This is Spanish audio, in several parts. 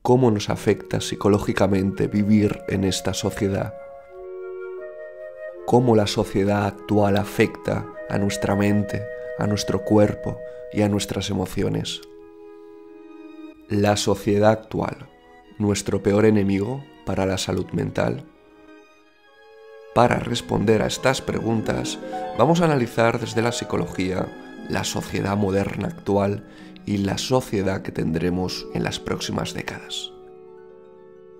cómo nos afecta psicológicamente vivir en esta sociedad. Cómo la sociedad actual afecta a nuestra mente, a nuestro cuerpo y a nuestras emociones. La sociedad actual, nuestro peor enemigo para la salud mental. Para responder a estas preguntas, vamos a analizar desde la psicología la sociedad moderna actual y la sociedad que tendremos en las próximas décadas.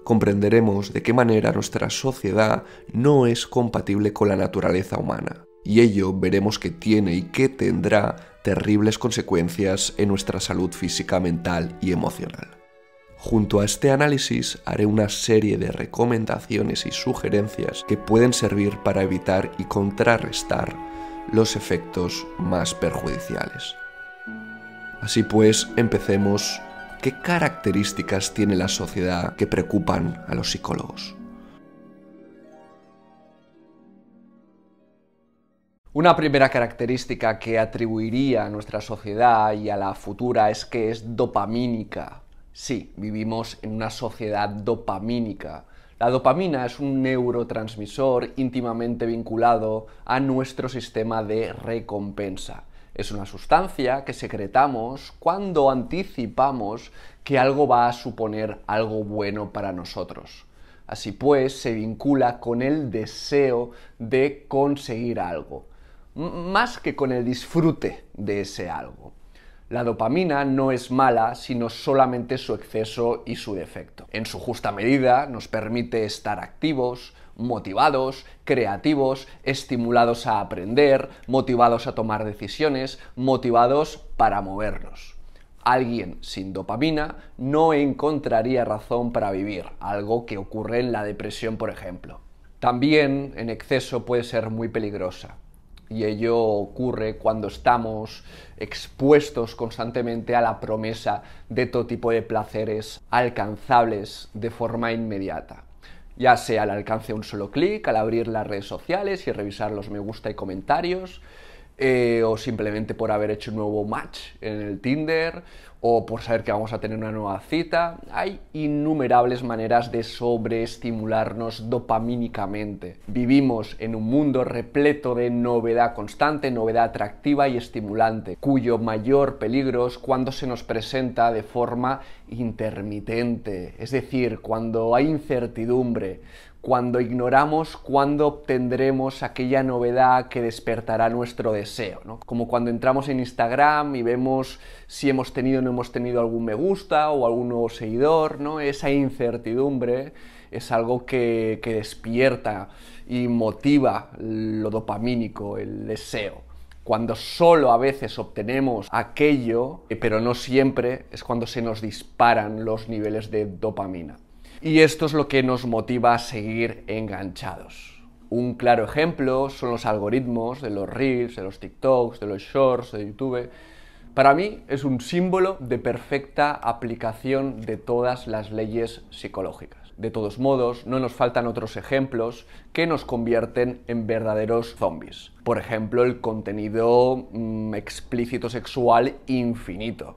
Comprenderemos de qué manera nuestra sociedad no es compatible con la naturaleza humana, y ello veremos que tiene y que tendrá terribles consecuencias en nuestra salud física, mental y emocional. Junto a este análisis haré una serie de recomendaciones y sugerencias que pueden servir para evitar y contrarrestar los efectos más perjudiciales. Así pues, empecemos. ¿Qué características tiene la sociedad que preocupan a los psicólogos? Una primera característica que atribuiría a nuestra sociedad y a la futura es que es dopamínica. Sí, vivimos en una sociedad dopamínica. La dopamina es un neurotransmisor íntimamente vinculado a nuestro sistema de recompensa. Es una sustancia que secretamos cuando anticipamos que algo va a suponer algo bueno para nosotros. Así pues, se vincula con el deseo de conseguir algo, más que con el disfrute de ese algo. La dopamina no es mala, sino solamente su exceso y su defecto. En su justa medida nos permite estar activos, motivados, creativos, estimulados a aprender, motivados a tomar decisiones, motivados para movernos. Alguien sin dopamina no encontraría razón para vivir, algo que ocurre en la depresión, por ejemplo. También en exceso puede ser muy peligrosa. Y ello ocurre cuando estamos expuestos constantemente a la promesa de todo tipo de placeres alcanzables de forma inmediata. Ya sea al alcance de un solo clic, al abrir las redes sociales y revisar los me gusta y comentarios, o simplemente por haber hecho un nuevo match en el Tinder, o por saber que vamos a tener una nueva cita. Hay innumerables maneras de sobreestimularnos dopamínicamente. Vivimos en un mundo repleto de novedad constante, novedad atractiva y estimulante, cuyo mayor peligro es cuando se nos presenta de forma intermitente, es decir, cuando hay incertidumbre, cuando ignoramos cuándo obtendremos aquella novedad que despertará nuestro deseo, ¿no? Como cuando entramos en Instagram y vemos si hemos tenido o no hemos tenido algún me gusta o algún nuevo seguidor, ¿no? Esa incertidumbre es algo que despierta y motiva lo dopamínico, el deseo. Cuando solo a veces obtenemos aquello, pero no siempre, es cuando se nos disparan los niveles de dopamina. Y esto es lo que nos motiva a seguir enganchados. Un claro ejemplo son los algoritmos de los Reels, de los TikToks, de los Shorts, de YouTube. Para mí es un símbolo de perfecta aplicación de todas las leyes psicológicas. De todos modos, no nos faltan otros ejemplos que nos convierten en verdaderos zombies. Por ejemplo, el contenido explícito sexual infinito,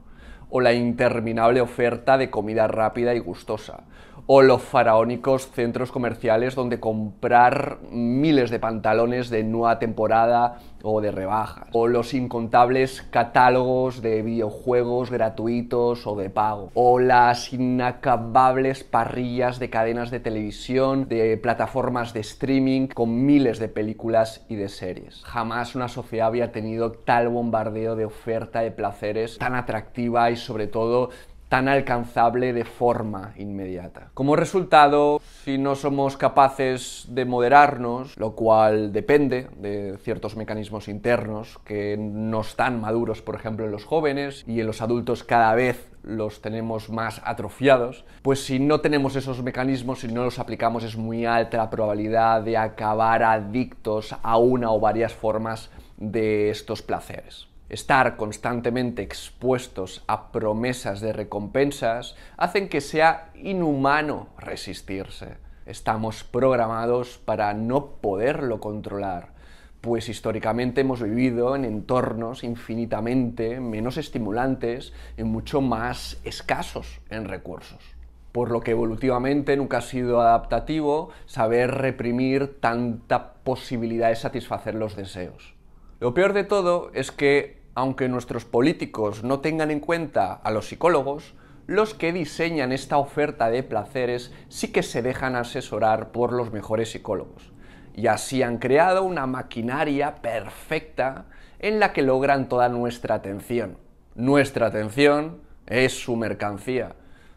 o la interminable oferta de comida rápida y gustosa, o los faraónicos centros comerciales donde comprar miles de pantalones de nueva temporada o de rebajas, o los incontables catálogos de videojuegos gratuitos o de pago, o las inacabables parrillas de cadenas de televisión, de plataformas de streaming con miles de películas y de series. Jamás una sociedad había tenido tal bombardeo de oferta de placeres, tan atractiva y sobre todo tan alcanzable de forma inmediata. Como resultado, si no somos capaces de moderarnos, lo cual depende de ciertos mecanismos internos que no están maduros, por ejemplo, en los jóvenes, y en los adultos cada vez los tenemos más atrofiados, pues si no tenemos esos mecanismos, si no los aplicamos, es muy alta la probabilidad de acabar adictos a una o varias formas de estos placeres. Estar constantemente expuestos a promesas de recompensas hacen que sea inhumano resistirse. Estamos programados para no poderlo controlar, pues históricamente hemos vivido en entornos infinitamente menos estimulantes y mucho más escasos en recursos. por lo que evolutivamente nunca ha sido adaptativo saber reprimir tanta posibilidad de satisfacer los deseos. Lo peor de todo es que, aunque nuestros políticos no tengan en cuenta a los psicólogos, los que diseñan esta oferta de placeres sí que se dejan asesorar por los mejores psicólogos. Y así han creado una maquinaria perfecta en la que logran toda nuestra atención. Nuestra atención es su mercancía.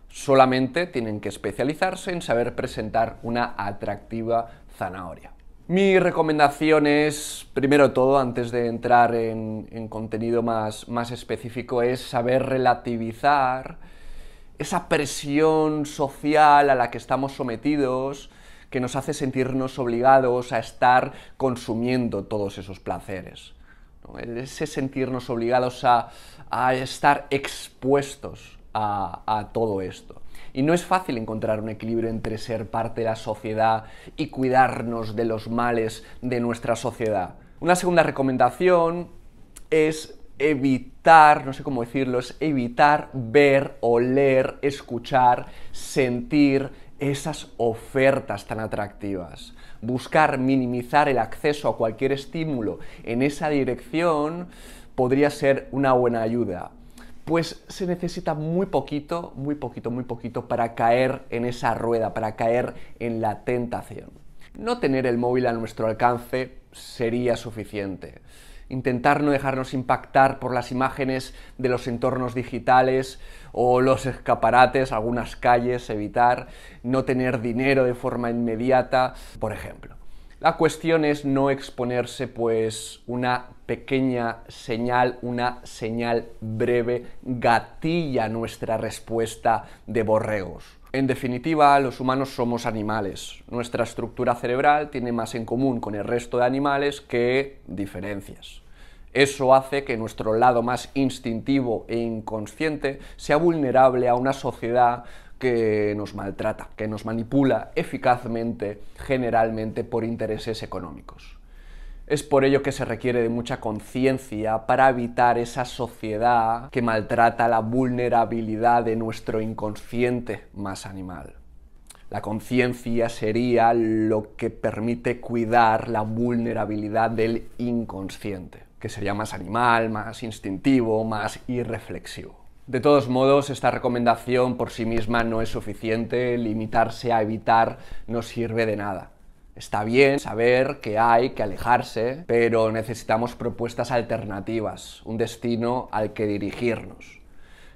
Solamente tienen que especializarse en saber presentar una atractiva zanahoria. Mi recomendación es, primero de todo, antes de entrar en contenido más específico, es saber relativizar esa presión social a la que estamos sometidos, que nos hace sentirnos obligados a estar consumiendo todos esos placeres, ¿no? Ese sentirnos obligados a estar expuestos a todo esto. Y no es fácil encontrar un equilibrio entre ser parte de la sociedad y cuidarnos de los males de nuestra sociedad. Una segunda recomendación es evitar, no sé cómo decirlo, es evitar ver, oler, escuchar, sentir esas ofertas tan atractivas. Buscar minimizar el acceso a cualquier estímulo en esa dirección podría ser una buena ayuda. Pues se necesita muy poquito para caer en esa rueda, para caer en la tentación. No tener el móvil a nuestro alcance sería suficiente. Intentar no dejarnos impactar por las imágenes de los entornos digitales o los escaparates, algunas calles, evitar no tener dinero de forma inmediata, por ejemplo. La cuestión es no exponerse, pues una pequeña señal, una señal breve, gatilla nuestra respuesta de borregos. En definitiva, los humanos somos animales. Nuestra estructura cerebral tiene más en común con el resto de animales que diferencias. Eso hace que nuestro lado más instintivo e inconsciente sea vulnerable a una sociedad que nos maltrata, que nos manipula eficazmente, generalmente por intereses económicos. Es por ello que se requiere de mucha conciencia para evitar esa sociedad que maltrata la vulnerabilidad de nuestro inconsciente más animal. La conciencia sería lo que permite cuidar la vulnerabilidad del inconsciente, que sería más animal, más instintivo, más irreflexivo. De todos modos, esta recomendación por sí misma no es suficiente. Limitarse a evitar no sirve de nada. Está bien saber que hay que alejarse, pero necesitamos propuestas alternativas, un destino al que dirigirnos.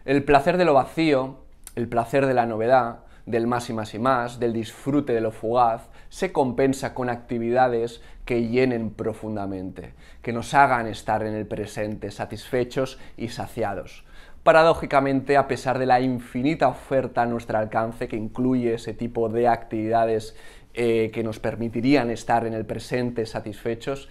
El placer de lo vacío, el placer de la novedad, del más y más y más, del disfrute de lo fugaz, se compensa con actividades que llenen profundamente, que nos hagan estar en el presente, satisfechos y saciados. Paradójicamente, a pesar de la infinita oferta a nuestro alcance que incluye ese tipo de actividades que nos permitirían estar en el presente satisfechos,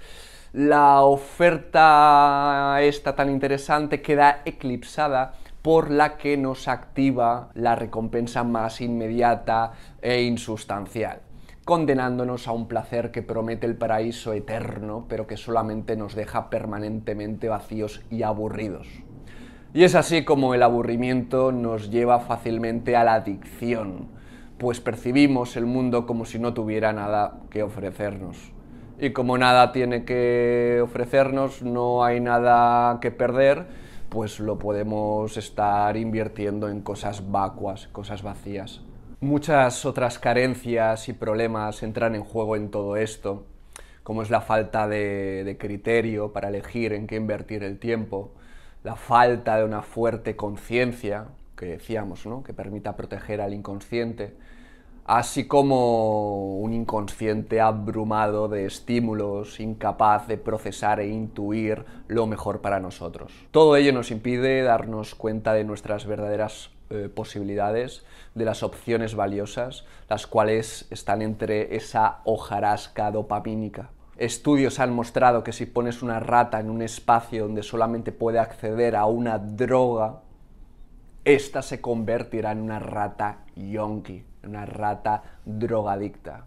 la oferta esta tan interesante queda eclipsada por la que nos activa la recompensa más inmediata e insustancial, condenándonos a un placer que promete el paraíso eterno, pero que solamente nos deja permanentemente vacíos y aburridos. Y es así como el aburrimiento nos lleva fácilmente a la adicción, pues percibimos el mundo como si no tuviera nada que ofrecernos. Y como nada tiene que ofrecernos, no hay nada que perder, pues lo podemos estar invirtiendo en cosas vacuas, cosas vacías. Muchas otras carencias y problemas entran en juego en todo esto, como es la falta de criterio para elegir en qué invertir el tiempo, la falta de una fuerte conciencia, que decíamos, ¿no?, que permita proteger al inconsciente, así como un inconsciente abrumado de estímulos, incapaz de procesar e intuir lo mejor para nosotros. Todo ello nos impide darnos cuenta de nuestras verdaderas posibilidades, de las opciones valiosas, las cuales están entre esa hojarasca dopamínica. Estudios han mostrado que si pones una rata en un espacio donde solamente puede acceder a una droga, esta se convertirá en una rata yonki, una rata drogadicta.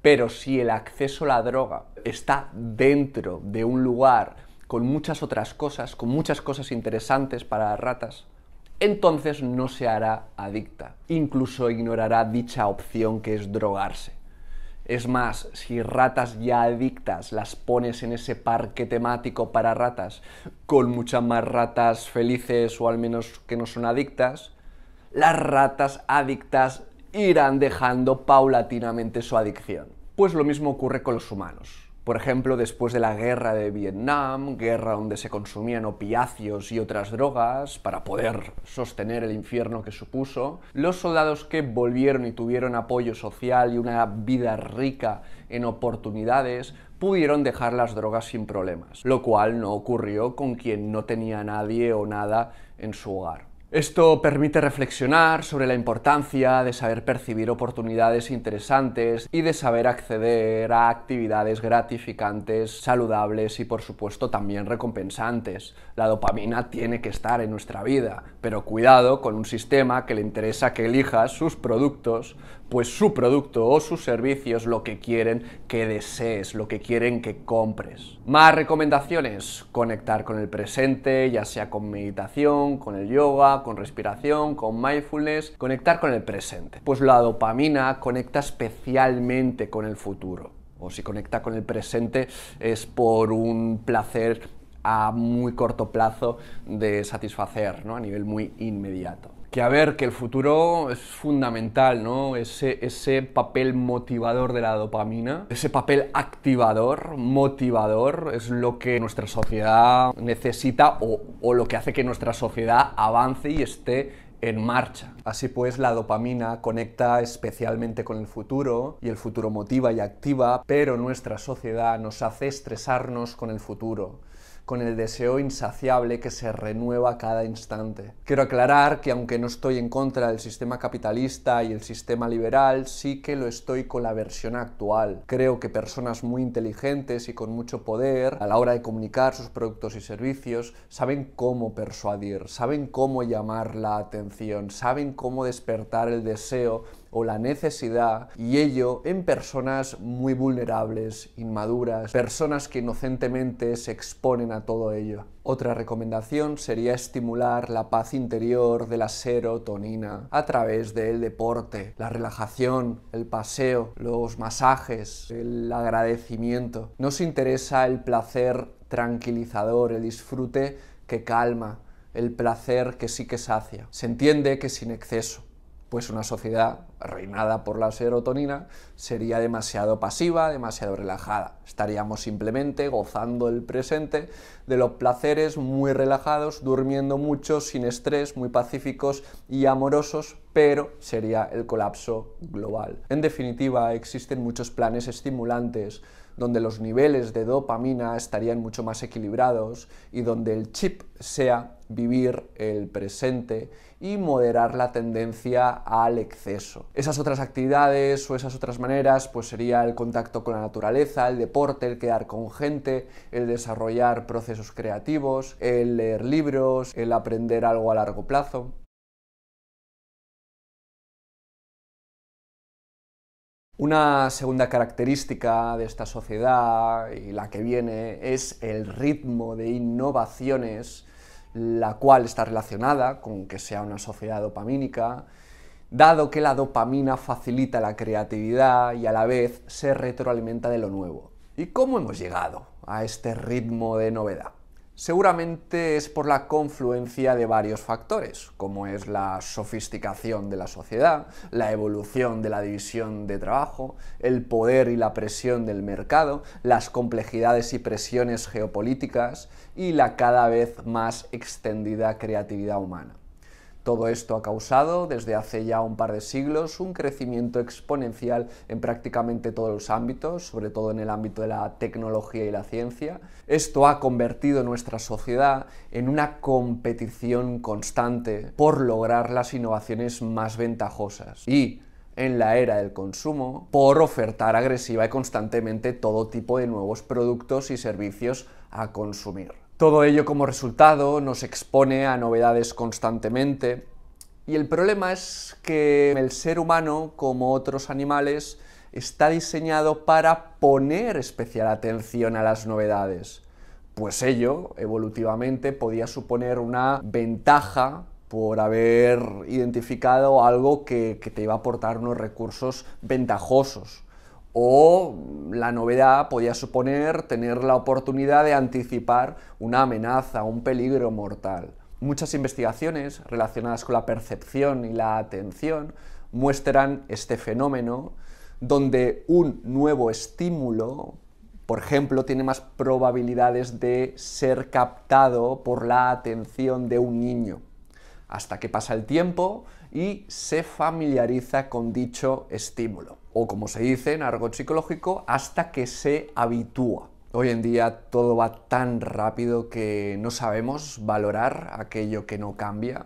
Pero si el acceso a la droga está dentro de un lugar con muchas otras cosas, con muchas cosas interesantes para las ratas, entonces no se hará adicta. Incluso ignorará dicha opción que es drogarse. Es más, si ratas ya adictas las pones en ese parque temático para ratas, con muchas más ratas felices o al menos que no son adictas, las ratas adictas irán dejando paulatinamente su adicción. Pues lo mismo ocurre con los humanos. Por ejemplo, después de la guerra de Vietnam, guerra donde se consumían opiáceos y otras drogas para poder sostener el infierno que supuso, los soldados que volvieron y tuvieron apoyo social y una vida rica en oportunidades pudieron dejar las drogas sin problemas, lo cual no ocurrió con quien no tenía nadie o nada en su hogar. Esto permite reflexionar sobre la importancia de saber percibir oportunidades interesantes y de saber acceder a actividades gratificantes, saludables y por supuesto también recompensantes. La dopamina tiene que estar en nuestra vida, pero cuidado con un sistema que le interesa que elijas sus productos, pues su producto o sus servicios lo que quieren que desees, lo que quieren que compres. Más recomendaciones: conectar con el presente, ya sea con meditación, con el yoga, con respiración, con mindfulness, conectar con el presente. Pues la dopamina conecta especialmente con el futuro, o si conecta con el presente es por un placer a muy corto plazo de satisfacer, ¿no? A nivel muy inmediato. Que el futuro es fundamental, ¿no? Ese papel motivador de la dopamina, ese papel activador, motivador, es lo que nuestra sociedad necesita o lo que hace que nuestra sociedad avance y esté en marcha. Así pues, la dopamina conecta especialmente con el futuro y el futuro motiva y activa, pero nuestra sociedad nos hace estresarnos con el futuro, con el deseo insaciable que se renueva cada instante. Quiero aclarar que aunque no estoy en contra del sistema capitalista y el sistema liberal, sí que lo estoy con la versión actual. Creo que personas muy inteligentes y con mucho poder, a la hora de comunicar sus productos y servicios, saben cómo persuadir, saben cómo llamar la atención, saben cómo despertar el deseo o la necesidad, y ello en personas muy vulnerables, inmaduras, personas que inocentemente se exponen a todo ello. Otra recomendación sería estimular la paz interior de la serotonina a través del deporte, la relajación, el paseo, los masajes, el agradecimiento. Nos interesa el placer tranquilizador, el disfrute que calma, el placer que sí que sacia. Se entiende que sin exceso, pues una sociedad reinada por la serotonina sería demasiado pasiva, demasiado relajada. Estaríamos simplemente gozando el presente, de los placeres, muy relajados, durmiendo mucho, sin estrés, muy pacíficos y amorosos, pero sería el colapso global. En definitiva, existen muchos planes estimulantes donde los niveles de dopamina estarían mucho más equilibrados y donde el chip sea vivir el presente y moderar la tendencia al exceso. Esas otras actividades o esas otras maneras pues sería el contacto con la naturaleza, el deporte, el quedar con gente, el desarrollar procesos creativos, el leer libros, el aprender algo a largo plazo. Una segunda característica de esta sociedad, y la que viene, es el ritmo de innovaciones, la cual está relacionada con que sea una sociedad dopamínica, dado que la dopamina facilita la creatividad y a la vez se retroalimenta de lo nuevo. ¿Y cómo hemos llegado a este ritmo de novedad? Seguramente es por la confluencia de varios factores, como es la sofisticación de la sociedad, la evolución de la división de trabajo, el poder y la presión del mercado, las complejidades y presiones geopolíticas y la cada vez más extendida creatividad humana. Todo esto ha causado, desde hace ya un par de siglos, un crecimiento exponencial en prácticamente todos los ámbitos, sobre todo en el ámbito de la tecnología y la ciencia. Esto ha convertido nuestra sociedad en una competición constante por lograr las innovaciones más ventajosas y, en la era del consumo, por ofertar agresiva y constantemente todo tipo de nuevos productos y servicios a consumir. Todo ello como resultado nos expone a novedades constantemente y el problema es que el ser humano, como otros animales, está diseñado para poner especial atención a las novedades, pues ello, evolutivamente, podía suponer una ventaja por haber identificado algo que te iba a aportar unos recursos ventajosos. O la novedad podía suponer tener la oportunidad de anticipar una amenaza, un peligro mortal. Muchas investigaciones relacionadas con la percepción y la atención muestran este fenómeno donde un nuevo estímulo, por ejemplo, tiene más probabilidades de ser captado por la atención de un niño, hasta que pasa el tiempo y se familiariza con dicho estímulo. O como se dice en argot psicológico, hasta que se habitúa. Hoy en día todo va tan rápido que no sabemos valorar aquello que no cambia,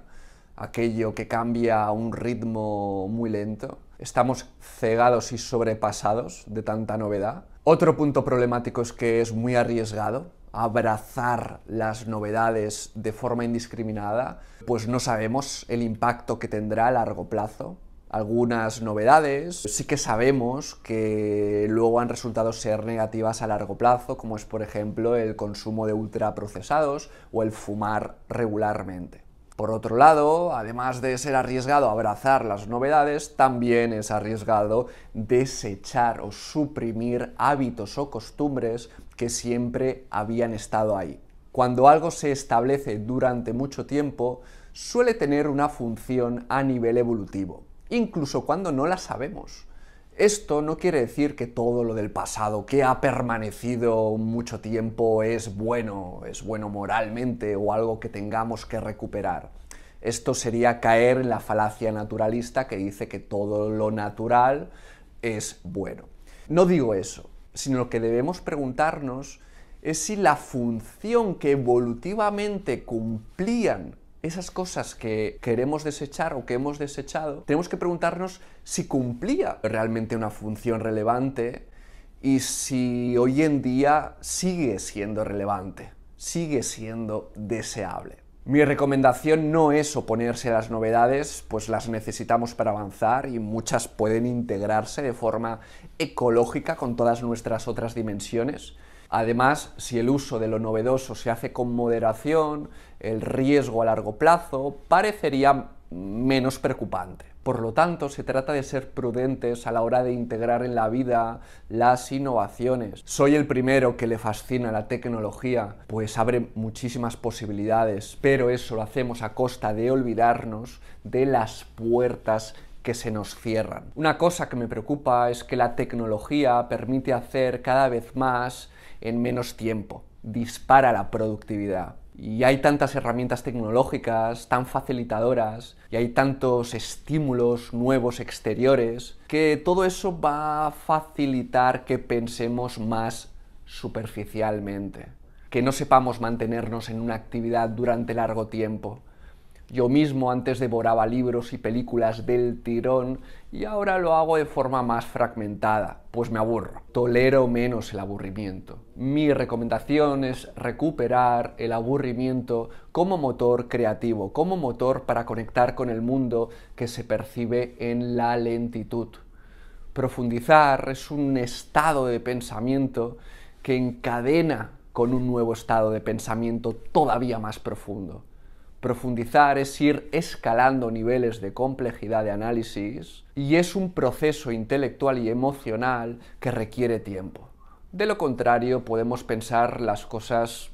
aquello que cambia a un ritmo muy lento. Estamos cegados y sobrepasados de tanta novedad. Otro punto problemático es que es muy arriesgado abrazar las novedades de forma indiscriminada, pues no sabemos el impacto que tendrá a largo plazo. Algunas novedades sí que sabemos que luego han resultado ser negativas a largo plazo, como es por ejemplo el consumo de ultraprocesados o el fumar regularmente. Por otro lado, además de ser arriesgado abrazar las novedades, también es arriesgado desechar o suprimir hábitos o costumbres que siempre habían estado ahí. Cuando algo se establece durante mucho tiempo, suele tener una función a nivel evolutivo, incluso cuando no la sabemos. Esto no quiere decir que todo lo del pasado que ha permanecido mucho tiempo es bueno moralmente o algo que tengamos que recuperar. Esto sería caer en la falacia naturalista que dice que todo lo natural es bueno. No digo eso, sino lo que debemos preguntarnos es si la función que evolutivamente cumplían esas cosas que queremos desechar o que hemos desechado, tenemos que preguntarnos si cumplía realmente una función relevante y si hoy en día sigue siendo relevante, sigue siendo deseable. Mi recomendación no es oponerse a las novedades, pues las necesitamos para avanzar y muchas pueden integrarse de forma ecológica con todas nuestras otras dimensiones. Además, si el uso de lo novedoso se hace con moderación, el riesgo a largo plazo parecería menos preocupante. Por lo tanto, se trata de ser prudentes a la hora de integrar en la vida las innovaciones. Soy el primero que le fascina la tecnología, pues abre muchísimas posibilidades, pero eso lo hacemos a costa de olvidarnos de las puertas que se nos cierran. Una cosa que me preocupa es que la tecnología permite hacer cada vez más en menos tiempo, dispara la productividad. Y hay tantas herramientas tecnológicas, tan facilitadoras, y hay tantos estímulos nuevos exteriores, que todo eso va a facilitar que pensemos más superficialmente, que no sepamos mantenernos en una actividad durante largo tiempo. Yo mismo antes devoraba libros y películas del tirón y ahora lo hago de forma más fragmentada, pues me aburro. Tolero menos el aburrimiento. Mi recomendación es recuperar el aburrimiento como motor creativo, como motor para conectar con el mundo que se percibe en la lentitud. Profundizar es un estado de pensamiento que encadena con un nuevo estado de pensamiento todavía más profundo. Profundizar es ir escalando niveles de complejidad de análisis y es un proceso intelectual y emocional que requiere tiempo. De lo contrario, podemos pensar las cosas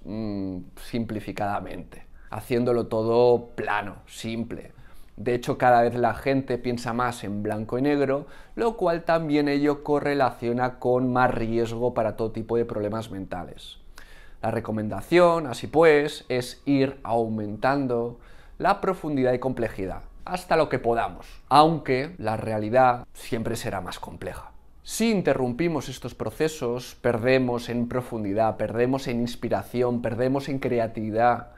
simplificadamente, haciéndolo todo plano, simple. De hecho, cada vez la gente piensa más en blanco y negro, lo cual también ello correlaciona con más riesgo para todo tipo de problemas mentales. La recomendación, así pues, es ir aumentando la profundidad y complejidad, hasta lo que podamos, aunque la realidad siempre será más compleja. Si interrumpimos estos procesos, perdemos en profundidad, perdemos en inspiración, perdemos en creatividad,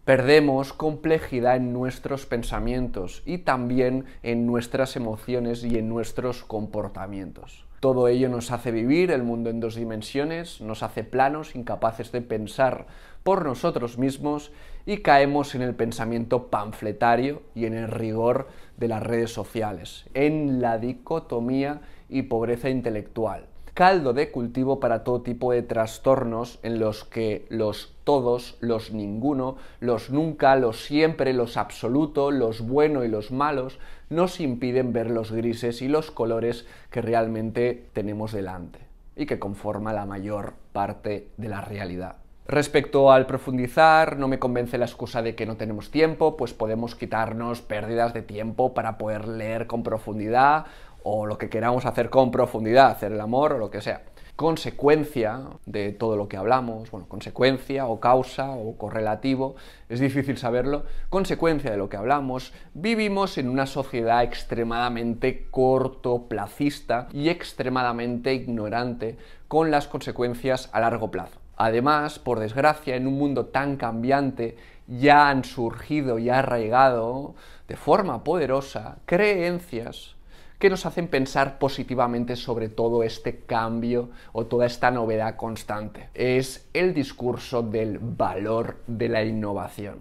perdemos complejidad en nuestros pensamientos y también en nuestras emociones y en nuestros comportamientos. Todo ello nos hace vivir el mundo en dos dimensiones, nos hace planos, incapaces de pensar por nosotros mismos y caemos en el pensamiento panfletario y en el rigor de las redes sociales, en la dicotomía y pobreza intelectual. Caldo de cultivo para todo tipo de trastornos en los que los todos, los ninguno, los nunca, los siempre, los absoluto, los bueno y los malos, nos impiden ver los grises y los colores que realmente tenemos delante y que conforman la mayor parte de la realidad. Respecto al profundizar, no me convence la excusa de que no tenemos tiempo, pues podemos quitarnos pérdidas de tiempo para poder leer con profundidad o lo que queramos hacer con profundidad, hacer el amor o lo que sea. Consecuencia de todo lo que hablamos, bueno, consecuencia o causa o correlativo, es difícil saberlo, consecuencia de lo que hablamos, vivimos en una sociedad extremadamente cortoplacista y extremadamente ignorante con las consecuencias a largo plazo. Además, por desgracia, en un mundo tan cambiante, ya han surgido y arraigado de forma poderosa creencias que nos hacen pensar positivamente sobre todo este cambio o toda esta novedad constante. Es el discurso del valor de la innovación.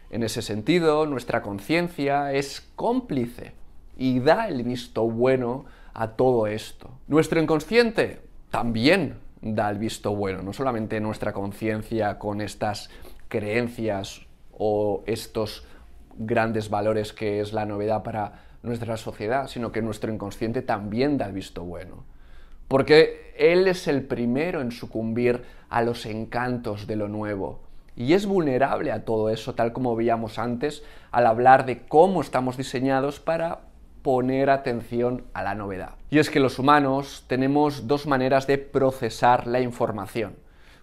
En ese sentido, nuestra conciencia es cómplice y da el visto bueno a todo esto. Nuestro inconsciente también da el visto bueno, no solamente nuestra conciencia con estas creencias o estos grandes valores que es la novedad para nuestra sociedad, sino que nuestro inconsciente también da el visto bueno. Porque él es el primero en sucumbir a los encantos de lo nuevo. Y es vulnerable a todo eso, tal como veíamos antes, al hablar de cómo estamos diseñados para poner atención a la novedad. Y es que los humanos tenemos dos maneras de procesar la información.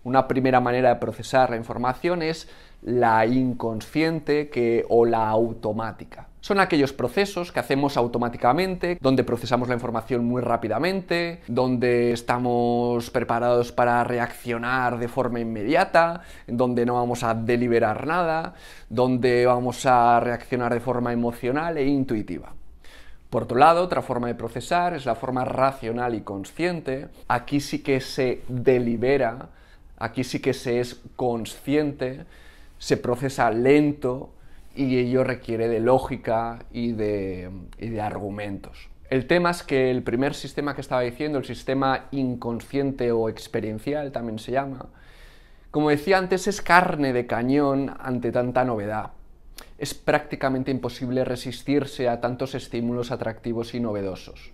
Una primera manera de procesar la información es la inconsciente o la automática. Son aquellos procesos que hacemos automáticamente, donde procesamos la información muy rápidamente, donde estamos preparados para reaccionar de forma inmediata, donde no vamos a deliberar nada, donde vamos a reaccionar de forma emocional e intuitiva. Por otro lado, otra forma de procesar es la forma racional y consciente. Aquí sí que se delibera, aquí sí que se es consciente, se procesa lento y ello requiere de lógica y de argumentos. El tema es que el primer sistema que estaba diciendo, el sistema inconsciente o experiencial también se llama, como decía antes, es carne de cañón ante tanta novedad. Es prácticamente imposible resistirse a tantos estímulos atractivos y novedosos.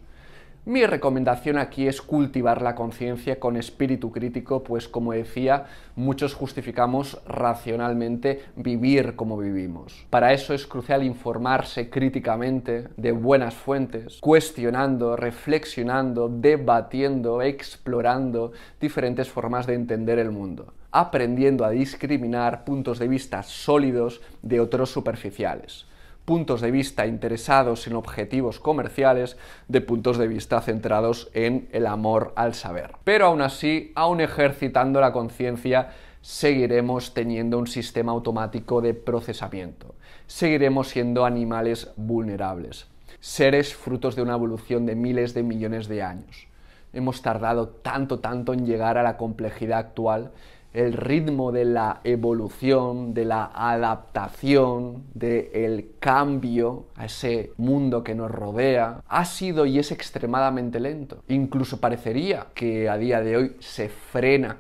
Mi recomendación aquí es cultivar la conciencia con espíritu crítico, pues como decía, muchos justificamos racionalmente vivir como vivimos. Para eso es crucial informarse críticamente de buenas fuentes, cuestionando, reflexionando, debatiendo, explorando diferentes formas de entender el mundo, aprendiendo a discriminar puntos de vista sólidos de otros superficiales. Puntos de vista interesados en objetivos comerciales, de puntos de vista centrados en el amor al saber. Pero aún así, aún ejercitando la conciencia, seguiremos teniendo un sistema automático de procesamiento. Seguiremos siendo animales vulnerables, seres frutos de una evolución de miles de millones de años. Hemos tardado tanto en llegar a la complejidad actual. El ritmo de la evolución, de la adaptación, del cambio a ese mundo que nos rodea, ha sido y es extremadamente lento. Incluso parecería que a día de hoy se frena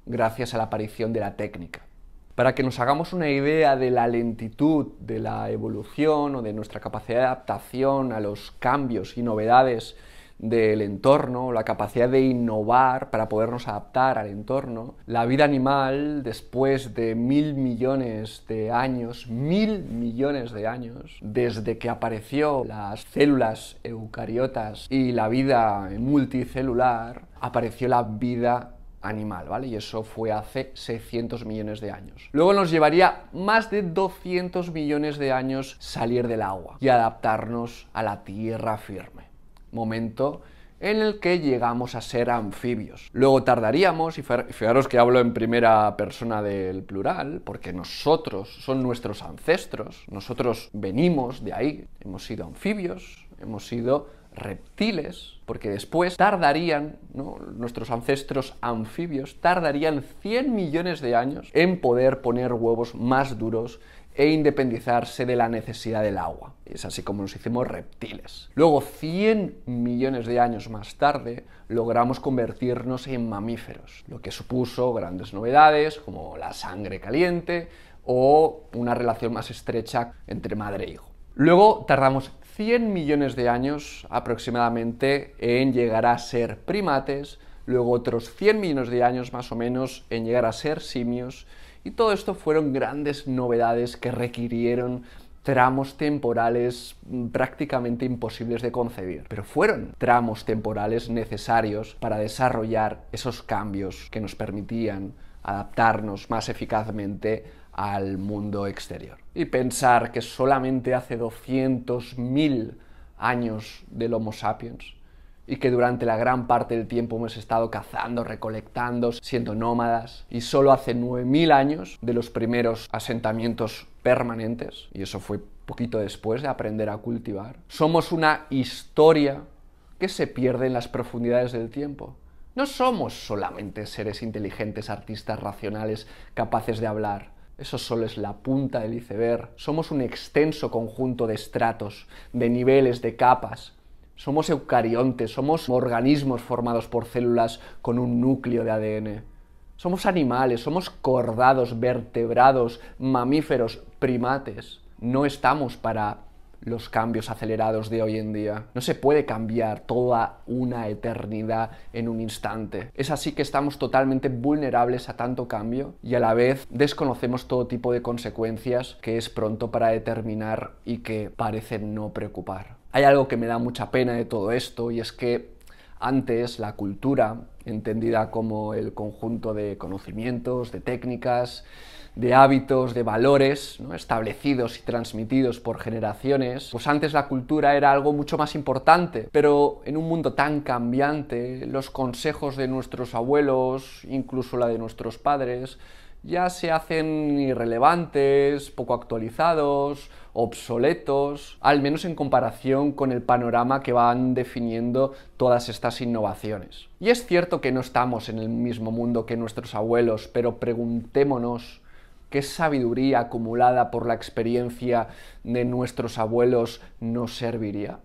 gracias a la aparición de la técnica. Para que nos hagamos una idea de la lentitud de la evolución o de nuestra capacidad de adaptación a los cambios y novedades del entorno, la capacidad de innovar para podernos adaptar al entorno. La vida animal, después de 1.000 millones de años, desde que apareció las células eucariotas y la vida multicelular, apareció la vida animal, ¿vale? Y eso fue hace 600 millones de años. Luego nos llevaría más de 200 millones de años salir del agua y adaptarnos a la tierra firme. Momento en el que llegamos a ser anfibios. Luego tardaríamos, y fijaros que hablo en primera persona del plural, porque nosotros, son nuestros ancestros, nosotros venimos de ahí, hemos sido anfibios, hemos sido reptiles, porque después tardarían, ¿no?, nuestros ancestros anfibios tardarían 100 millones de años en poder poner huevos más duros e independizarse de la necesidad del agua. es así como nos hicimos reptiles. Luego, 100 millones de años más tarde, logramos convertirnos en mamíferos, lo que supuso grandes novedades como la sangre caliente o una relación más estrecha entre madre e hijo. Luego tardamos 100 millones de años aproximadamente en llegar a ser primates, luego otros 100 millones de años más o menos en llegar a ser simios, y todo esto fueron grandes novedades que requirieron tramos temporales prácticamente imposibles de concebir, pero fueron tramos temporales necesarios para desarrollar esos cambios que nos permitían adaptarnos más eficazmente al mundo exterior. Y pensar que solamente hace 200.000 años del Homo sapiens y que durante la gran parte del tiempo hemos estado cazando, recolectando, siendo nómadas, y solo hace 9.000 años de los primeros asentamientos permanentes, y eso fue poquito después de aprender a cultivar. Somos una historia que se pierde en las profundidades del tiempo. No somos solamente seres inteligentes, artistas racionales, capaces de hablar. Eso solo es la punta del iceberg. Somos un extenso conjunto de estratos, de niveles, de capas. Somos eucariontes, somos organismos formados por células con un núcleo de ADN. Somos animales, somos cordados, vertebrados, mamíferos, primates. No estamos para los cambios acelerados de hoy en día. No se puede cambiar toda una eternidad en un instante. Es así que estamos totalmente vulnerables a tanto cambio y a la vez desconocemos todo tipo de consecuencias que es pronto para determinar y que parecen no preocupar. Hay algo que me da mucha pena de todo esto, y es que antes la cultura, entendida como el conjunto de conocimientos, de técnicas, de hábitos, de valores, ¿no?, establecidos y transmitidos por generaciones, pues antes la cultura era algo mucho más importante, pero en un mundo tan cambiante, los consejos de nuestros abuelos, incluso la de nuestros padres, ya se hacen irrelevantes, poco actualizados, obsoletos, al menos en comparación con el panorama que van definiendo todas estas innovaciones. Y es cierto que no estamos en el mismo mundo que nuestros abuelos, pero preguntémonos qué sabiduría acumulada por la experiencia de nuestros abuelos nos serviría.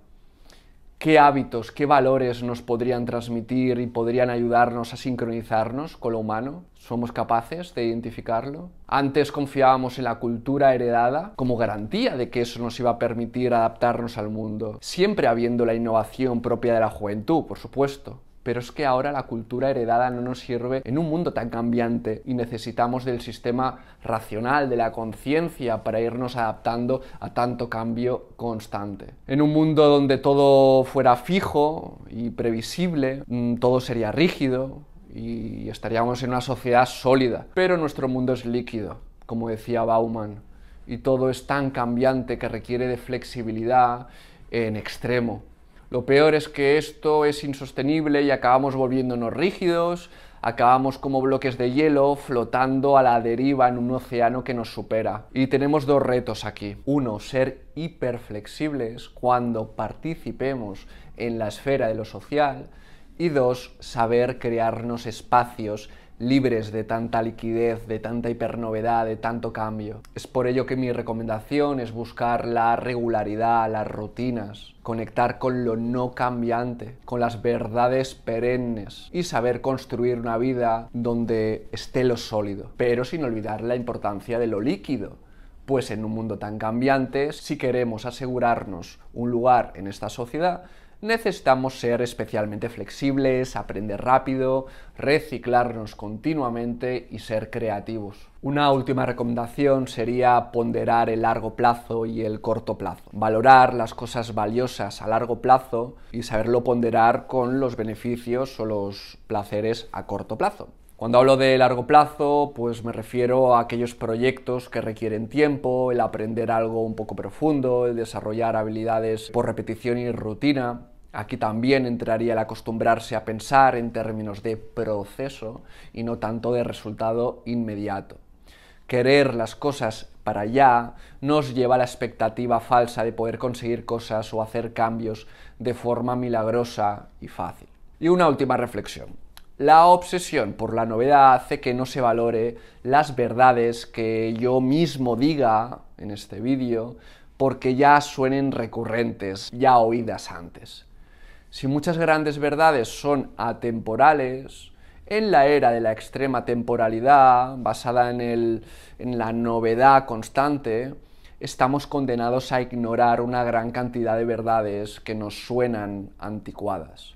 ¿Qué hábitos, qué valores nos podrían transmitir y podrían ayudarnos a sincronizarnos con lo humano? ¿Somos capaces de identificarlo? Antes confiábamos en la cultura heredada como garantía de que eso nos iba a permitir adaptarnos al mundo, siempre habiendo la innovación propia de la juventud, por supuesto. Pero es que ahora la cultura heredada no nos sirve en un mundo tan cambiante y necesitamos del sistema racional, de la conciencia, para irnos adaptando a tanto cambio constante. En un mundo donde todo fuera fijo y previsible, todo sería rígido y estaríamos en una sociedad sólida. Pero nuestro mundo es líquido, como decía Bauman, y todo es tan cambiante que requiere de flexibilidad en extremo. Lo peor es que esto es insostenible y acabamos volviéndonos rígidos, acabamos como bloques de hielo flotando a la deriva en un océano que nos supera. Y tenemos dos retos aquí. Uno, ser hiperflexibles cuando participemos en la esfera de lo social. Y dos, saber crearnos espacios libres de tanta liquidez, de tanta hipernovedad, de tanto cambio. Es por ello que mi recomendación es buscar la regularidad, las rutinas, conectar con lo no cambiante, con las verdades perennes y saber construir una vida donde esté lo sólido, pero sin olvidar la importancia de lo líquido. Pues en un mundo tan cambiante, si queremos asegurarnos un lugar en esta sociedad, necesitamos ser especialmente flexibles, aprender rápido, reciclarnos continuamente y ser creativos. Una última recomendación sería ponderar el largo plazo y el corto plazo. Valorar las cosas valiosas a largo plazo y saberlo ponderar con los beneficios o los placeres a corto plazo. Cuando hablo de largo plazo, pues me refiero a aquellos proyectos que requieren tiempo, el aprender algo un poco profundo, el desarrollar habilidades por repetición y rutina. Aquí también entraría el acostumbrarse a pensar en términos de proceso y no tanto de resultado inmediato. Querer las cosas para allá nos lleva a la expectativa falsa de poder conseguir cosas o hacer cambios de forma milagrosa y fácil. Y una última reflexión. La obsesión por la novedad hace que no se valore las verdades que yo mismo diga en este vídeo, porque ya suenen recurrentes, ya oídas antes. Si muchas grandes verdades son atemporales, en la era de la extrema temporalidad, basada en la novedad constante, estamos condenados a ignorar una gran cantidad de verdades que nos suenan anticuadas.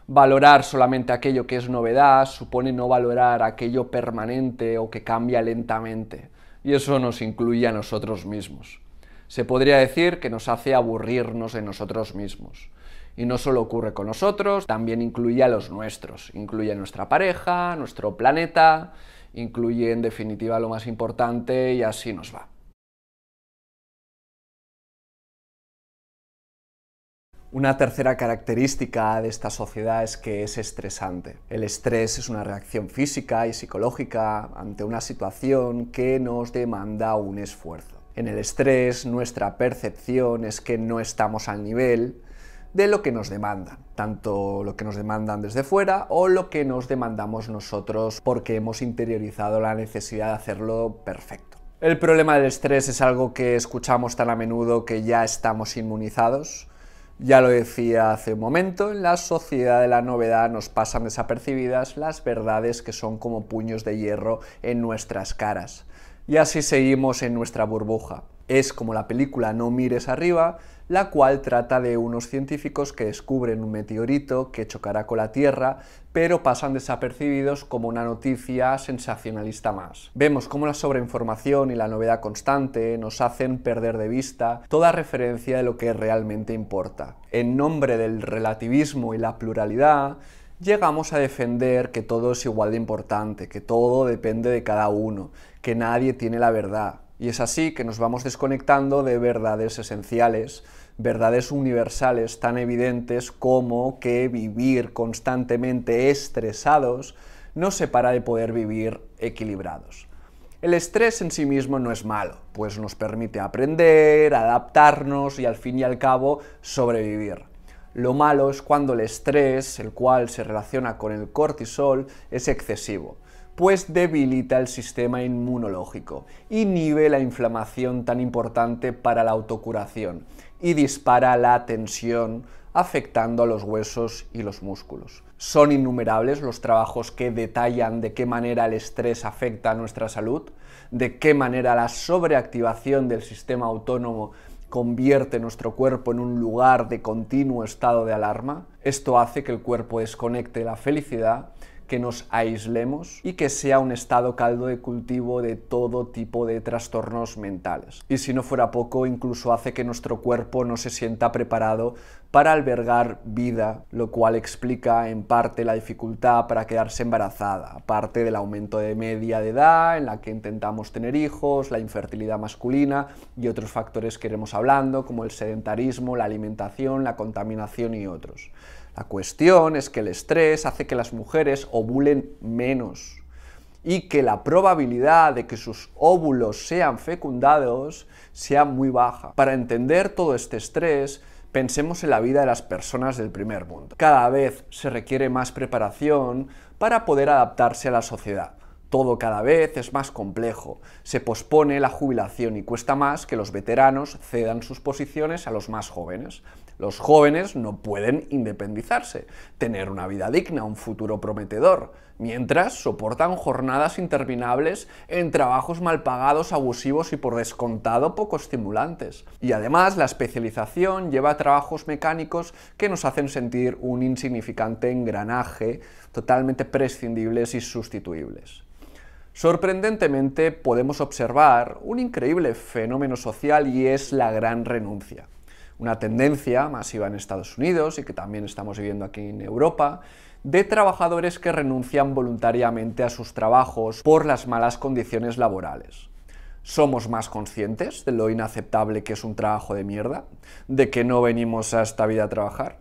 Valorar solamente aquello que es novedad supone no valorar aquello permanente o que cambia lentamente, y eso nos incluye a nosotros mismos. Se podría decir que nos hace aburrirnos de nosotros mismos. Y no solo ocurre con nosotros, también incluye a los nuestros, incluye a nuestra pareja, nuestro planeta, incluye en definitiva lo más importante y así nos va. Una tercera característica de esta sociedad es que es estresante. El estrés es una reacción física y psicológica ante una situación que nos demanda un esfuerzo. En el estrés, nuestra percepción es que no estamos al nivel de lo que nos demandan, tanto lo que nos demandan desde fuera o lo que nos demandamos nosotros porque hemos interiorizado la necesidad de hacerlo perfecto. El problema del estrés es algo que escuchamos tan a menudo que ya estamos inmunizados. Ya lo decía hace un momento, en la sociedad de la novedad nos pasan desapercibidas las verdades que son como puños de hierro en nuestras caras. Y así seguimos en nuestra burbuja. Es como la película No mires arriba, la cual trata de unos científicos que descubren un meteorito que chocará con la Tierra, pero pasan desapercibidos como una noticia sensacionalista más. Vemos cómo la sobreinformación y la novedad constante nos hacen perder de vista toda referencia de lo que realmente importa. En nombre del relativismo y la pluralidad, llegamos a defender que todo es igual de importante, que todo depende de cada uno, que nadie tiene la verdad. Y es así que nos vamos desconectando de verdades esenciales, verdades universales tan evidentes como que vivir constantemente estresados nos separa de poder vivir equilibrados. El estrés en sí mismo no es malo, pues nos permite aprender, adaptarnos y al fin y al cabo sobrevivir. Lo malo es cuando el estrés, el cual se relaciona con el cortisol, es excesivo, pues debilita el sistema inmunológico, inhibe la inflamación tan importante para la autocuración y dispara la tensión, afectando a los huesos y los músculos. Son innumerables los trabajos que detallan de qué manera el estrés afecta a nuestra salud, de qué manera la sobreactivación del sistema autónomo convierte nuestro cuerpo en un lugar de continuo estado de alarma. Esto hace que el cuerpo desconecte la felicidad, que nos aislemos y que sea un estado caldo de cultivo de todo tipo de trastornos mentales. Y si no fuera poco, incluso hace que nuestro cuerpo no se sienta preparado para albergar vida, lo cual explica en parte la dificultad para quedarse embarazada, aparte del aumento de media de edad en la que intentamos tener hijos, la infertilidad masculina y otros factores que iremos hablando, como el sedentarismo, la alimentación, la contaminación y otros. La cuestión es que el estrés hace que las mujeres ovulen menos y que la probabilidad de que sus óvulos sean fecundados sea muy baja. Para entender todo este estrés, pensemos en la vida de las personas del primer mundo. Cada vez se requiere más preparación para poder adaptarse a la sociedad. Todo cada vez es más complejo, se pospone la jubilación y cuesta más que los veteranos cedan sus posiciones a los más jóvenes. Los jóvenes no pueden independizarse, tener una vida digna, un futuro prometedor, mientras soportan jornadas interminables en trabajos mal pagados, abusivos y por descontado poco estimulantes. Y además la especialización lleva a trabajos mecánicos que nos hacen sentir un insignificante engranaje, totalmente prescindibles y sustituibles. Sorprendentemente podemos observar un increíble fenómeno social y es la gran renuncia. Una tendencia masiva en Estados Unidos y que también estamos viviendo aquí en Europa, de trabajadores que renuncian voluntariamente a sus trabajos por las malas condiciones laborales. ¿Somos más conscientes de lo inaceptable que es un trabajo de mierda? ¿De que no venimos a esta vida a trabajar?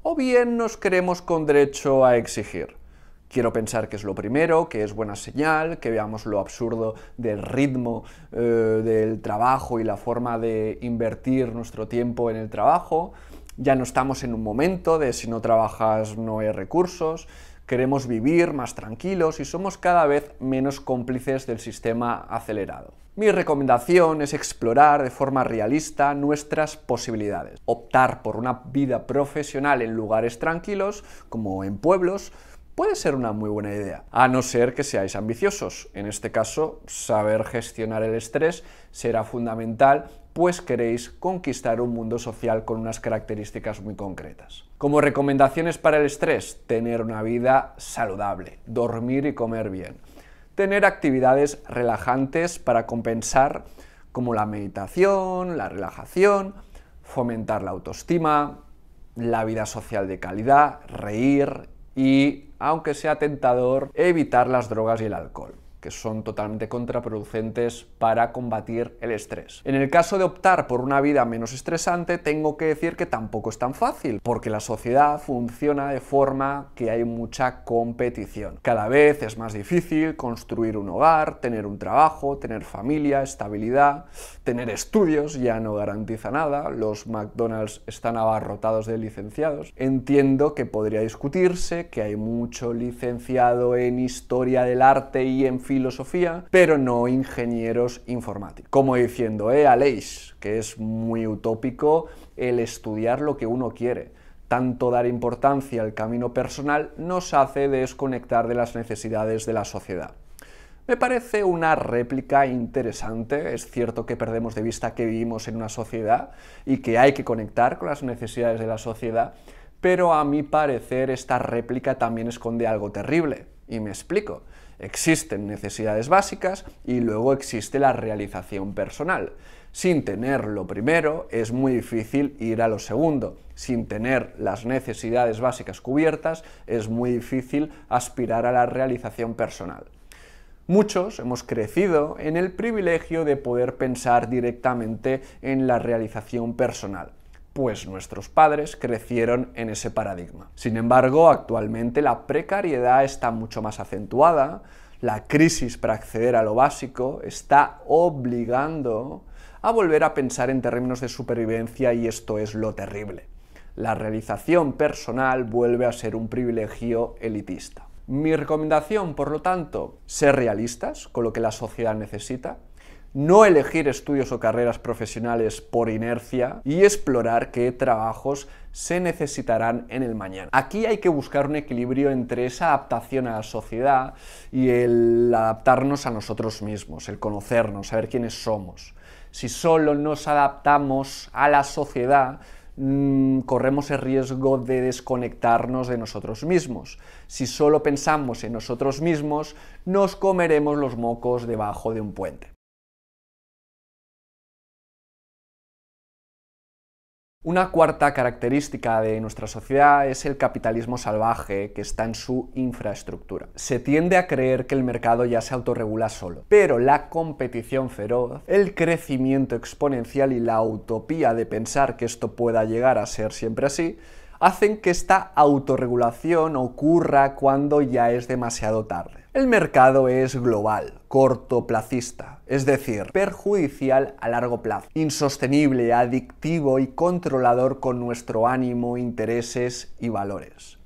¿O bien nos creemos con derecho a exigir? Quiero pensar que es lo primero, que es buena señal, que veamos lo absurdo del ritmo del trabajo y la forma de invertir nuestro tiempo en el trabajo. Ya no estamos en un momento de si no trabajas no hay recursos, queremos vivir más tranquilos y somos cada vez menos cómplices del sistema acelerado. Mi recomendación es explorar de forma realista nuestras posibilidades. Optar por una vida profesional en lugares tranquilos, como en pueblos, puede ser una muy buena idea, a no ser que seáis ambiciosos. En este caso, saber gestionar el estrés será fundamental, pues queréis conquistar un mundo social con unas características muy concretas. Como recomendaciones para el estrés, tener una vida saludable, dormir y comer bien. Tener actividades relajantes para compensar, como la meditación, la relajación, fomentar la autoestima, la vida social de calidad, reír y, aunque sea tentador, evitar las drogas y el alcohol, que son totalmente contraproducentes para combatir el estrés. En el caso de optar por una vida menos estresante, tengo que decir que tampoco es tan fácil, porque la sociedad funciona de forma que hay mucha competición. Cada vez es más difícil construir un hogar, tener un trabajo, tener familia, estabilidad, tener estudios ya no garantiza nada, los McDonald's están abarrotados de licenciados. Entiendo que podría discutirse que hay mucho licenciado en historia del arte y en filosofía, pero no ingenieros informáticos. Como diciendo, Aleix, que es muy utópico el estudiar lo que uno quiere. Tanto dar importancia al camino personal nos hace desconectar de las necesidades de la sociedad. Me parece una réplica interesante. Es cierto que perdemos de vista que vivimos en una sociedad y que hay que conectar con las necesidades de la sociedad, pero a mi parecer esta réplica también esconde algo terrible, y me explico. Existen necesidades básicas y luego existe la realización personal. Sin tener lo primero es muy difícil ir a lo segundo. Sin tener las necesidades básicas cubiertas es muy difícil aspirar a la realización personal. Muchos hemos crecido en el privilegio de poder pensar directamente en la realización personal, pues nuestros padres crecieron en ese paradigma. Sin embargo, actualmente la precariedad está mucho más acentuada, la crisis para acceder a lo básico está obligando a volver a pensar en términos de supervivencia, y esto es lo terrible. La realización personal vuelve a ser un privilegio elitista. Mi recomendación, por lo tanto, ser realistas con lo que la sociedad necesita, no elegir estudios o carreras profesionales por inercia y explorar qué trabajos se necesitarán en el mañana. Aquí hay que buscar un equilibrio entre esa adaptación a la sociedad y el adaptarnos a nosotros mismos, el conocernos, saber quiénes somos. Si solo nos adaptamos a la sociedad, corremos el riesgo de desconectarnos de nosotros mismos. Si solo pensamos en nosotros mismos, nos comeremos los mocos debajo de un puente. Una cuarta característica de nuestra sociedad es el capitalismo salvaje que está en su infraestructura. Se tiende a creer que el mercado ya se autorregula solo, pero la competición feroz, el crecimiento exponencial y la utopía de pensar que esto pueda llegar a ser siempre así, hacen que esta autorregulación ocurra cuando ya es demasiado tarde. El mercado es global, cortoplacista, es decir, perjudicial a largo plazo, insostenible, adictivo y controlador con nuestro ánimo, intereses y valores.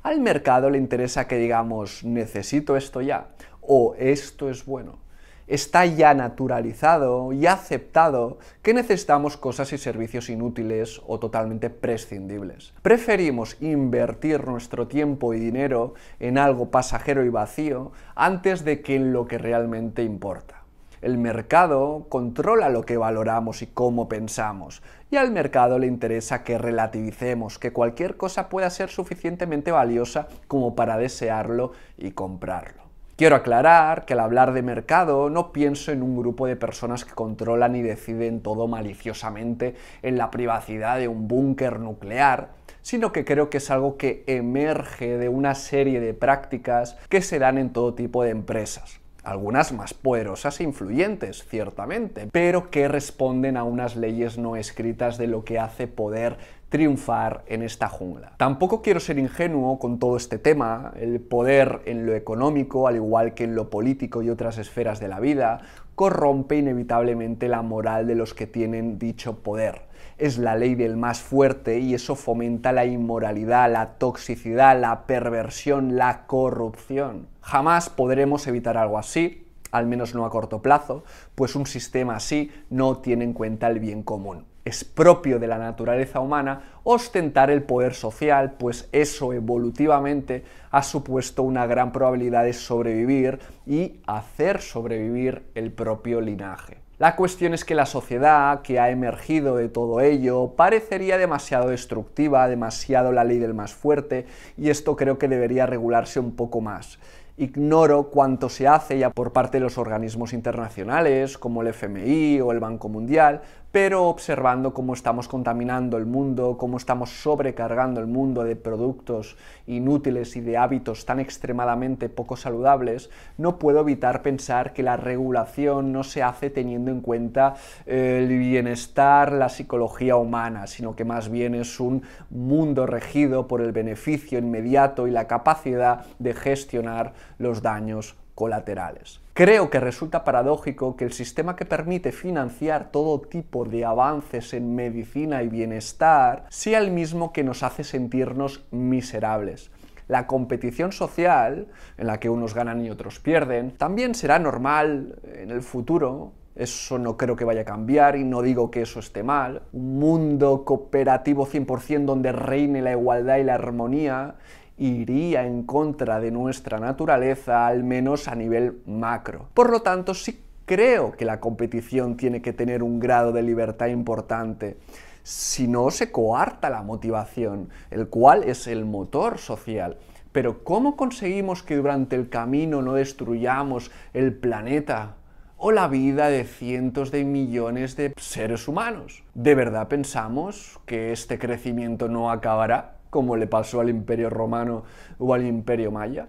Al mercado le interesa que digamos necesito esto ya o esto es bueno. Está ya naturalizado y aceptado que necesitamos cosas y servicios inútiles o totalmente prescindibles. Preferimos invertir nuestro tiempo y dinero en algo pasajero y vacío antes de que en lo que realmente importa. El mercado controla lo que valoramos y cómo pensamos, y al mercado le interesa que relativicemos, que cualquier cosa pueda ser suficientemente valiosa como para desearlo y comprarlo. Quiero aclarar que al hablar de mercado no pienso en un grupo de personas que controlan y deciden todo maliciosamente en la privacidad de un búnker nuclear, sino que creo que es algo que emerge de una serie de prácticas que se dan en todo tipo de empresas. Algunas más poderosas e influyentes, ciertamente, pero que responden a unas leyes no escritas de lo que hace poder triunfar en esta jungla. Tampoco quiero ser ingenuo con todo este tema. El poder en lo económico, al igual que en lo político y otras esferas de la vida, corrompe inevitablemente la moral de los que tienen dicho poder. Es la ley del más fuerte y eso fomenta la inmoralidad, la toxicidad, la perversión, la corrupción. Jamás podremos evitar algo así, al menos no a corto plazo, pues un sistema así no tiene en cuenta el bien común. Es propio de la naturaleza humana ostentar el poder social, pues eso evolutivamente ha supuesto una gran probabilidad de sobrevivir y hacer sobrevivir el propio linaje. La cuestión es que la sociedad que ha emergido de todo ello parecería demasiado destructiva, demasiado la ley del más fuerte, y esto creo que debería regularse un poco más. Ignoro cuánto se hace ya por parte de los organismos internacionales, como el FMI o el Banco Mundial, pero observando cómo estamos contaminando el mundo, cómo estamos sobrecargando el mundo de productos inútiles y de hábitos tan extremadamente poco saludables, no puedo evitar pensar que la regulación no se hace teniendo en cuenta el bienestar, la psicología humana, sino que más bien es un mundo regido por el beneficio inmediato y la capacidad de gestionar los daños colaterales. Creo que resulta paradójico que el sistema que permite financiar todo tipo de avances en medicina y bienestar sea el mismo que nos hace sentirnos miserables. La competición social, en la que unos ganan y otros pierden, también será normal en el futuro. Eso no creo que vaya a cambiar y no digo que eso esté mal. Un mundo cooperativo 100% donde reine la igualdad y la armonía iría en contra de nuestra naturaleza, al menos a nivel macro. Por lo tanto, sí creo que la competición tiene que tener un grado de libertad importante. Si no, se coarta la motivación, el cual es el motor social. Pero ¿cómo conseguimos que durante el camino no destruyamos el planeta o la vida de cientos de millones de seres humanos? ¿De verdad pensamos que este crecimiento no acabará, como le pasó al Imperio Romano o al Imperio Maya?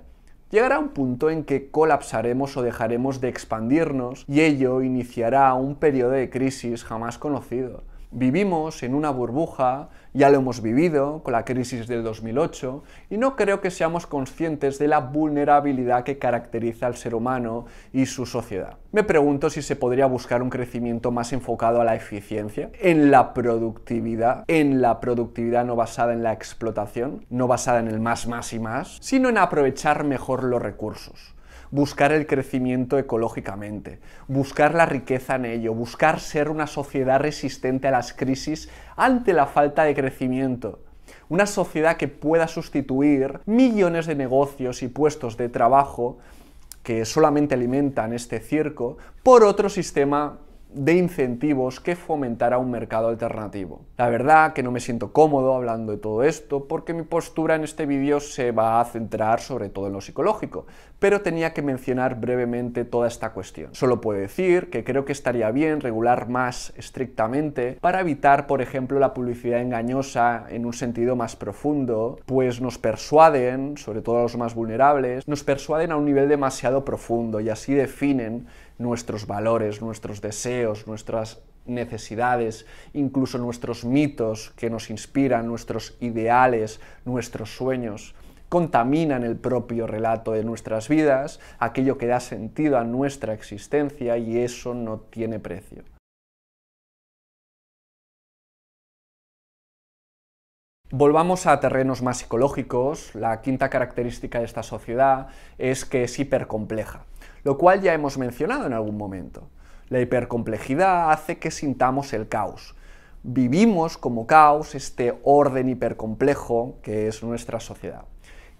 Llegará un punto en que colapsaremos o dejaremos de expandirnos y ello iniciará un periodo de crisis jamás conocido. Vivimos en una burbuja, ya lo hemos vivido con la crisis del 2008, y no creo que seamos conscientes de la vulnerabilidad que caracteriza al ser humano y su sociedad. Me pregunto si se podría buscar un crecimiento más enfocado a la eficiencia, en la productividad no basada en la explotación, no basada en el más y más, sino en aprovechar mejor los recursos. Buscar el crecimiento ecológicamente, buscar la riqueza en ello, buscar ser una sociedad resistente a las crisis ante la falta de crecimiento. Una sociedad que pueda sustituir millones de negocios y puestos de trabajo que solamente alimentan este circo por otro sistema de incentivos que fomentara un mercado alternativo. La verdad que no me siento cómodo hablando de todo esto porque mi postura en este vídeo se va a centrar sobre todo en lo psicológico, pero tenía que mencionar brevemente toda esta cuestión. Solo puedo decir que creo que estaría bien regular más estrictamente para evitar, por ejemplo, la publicidad engañosa en un sentido más profundo, pues nos persuaden, sobre todo a los más vulnerables, nos persuaden a un nivel demasiado profundo y así definen nuestros valores, nuestros deseos, nuestras necesidades, incluso nuestros mitos que nos inspiran, nuestros ideales, nuestros sueños, contaminan el propio relato de nuestras vidas, aquello que da sentido a nuestra existencia, y eso no tiene precio. Volvamos a terrenos más psicológicos. La quinta característica de esta sociedad es que es hipercompleja, lo cual ya hemos mencionado en algún momento. La hipercomplejidad hace que sintamos el caos. Vivimos como caos este orden hipercomplejo que es nuestra sociedad.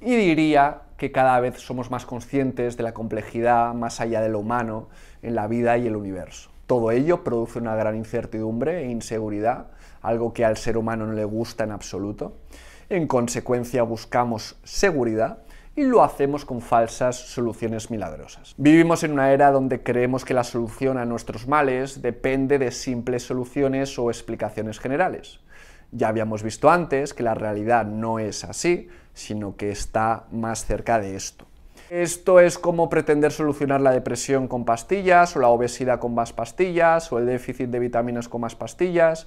Y diría que cada vez somos más conscientes de la complejidad más allá de lo humano en la vida y el universo. Todo ello produce una gran incertidumbre e inseguridad, algo que al ser humano no le gusta en absoluto. En consecuencia buscamos seguridad y lo hacemos con falsas soluciones milagrosas. Vivimos en una era donde creemos que la solución a nuestros males depende de simples soluciones o explicaciones generales. Ya habíamos visto antes que la realidad no es así, sino que está más cerca de esto. Esto es como pretender solucionar la depresión con pastillas, o la obesidad con más pastillas, o el déficit de vitaminas con más pastillas.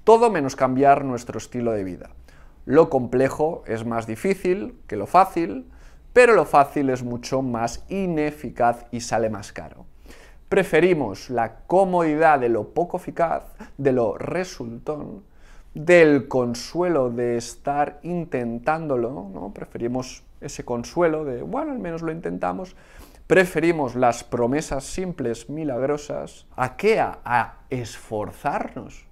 Todo menos cambiar nuestro estilo de vida. Lo complejo es más difícil que lo fácil, pero lo fácil es mucho más ineficaz y sale más caro. Preferimos la comodidad de lo poco eficaz, de lo resultón, del consuelo de estar intentándolo, ¿no? Preferimos ese consuelo de, bueno, al menos lo intentamos, Preferimos las promesas simples, milagrosas, ¿a qué? A esforzarnos,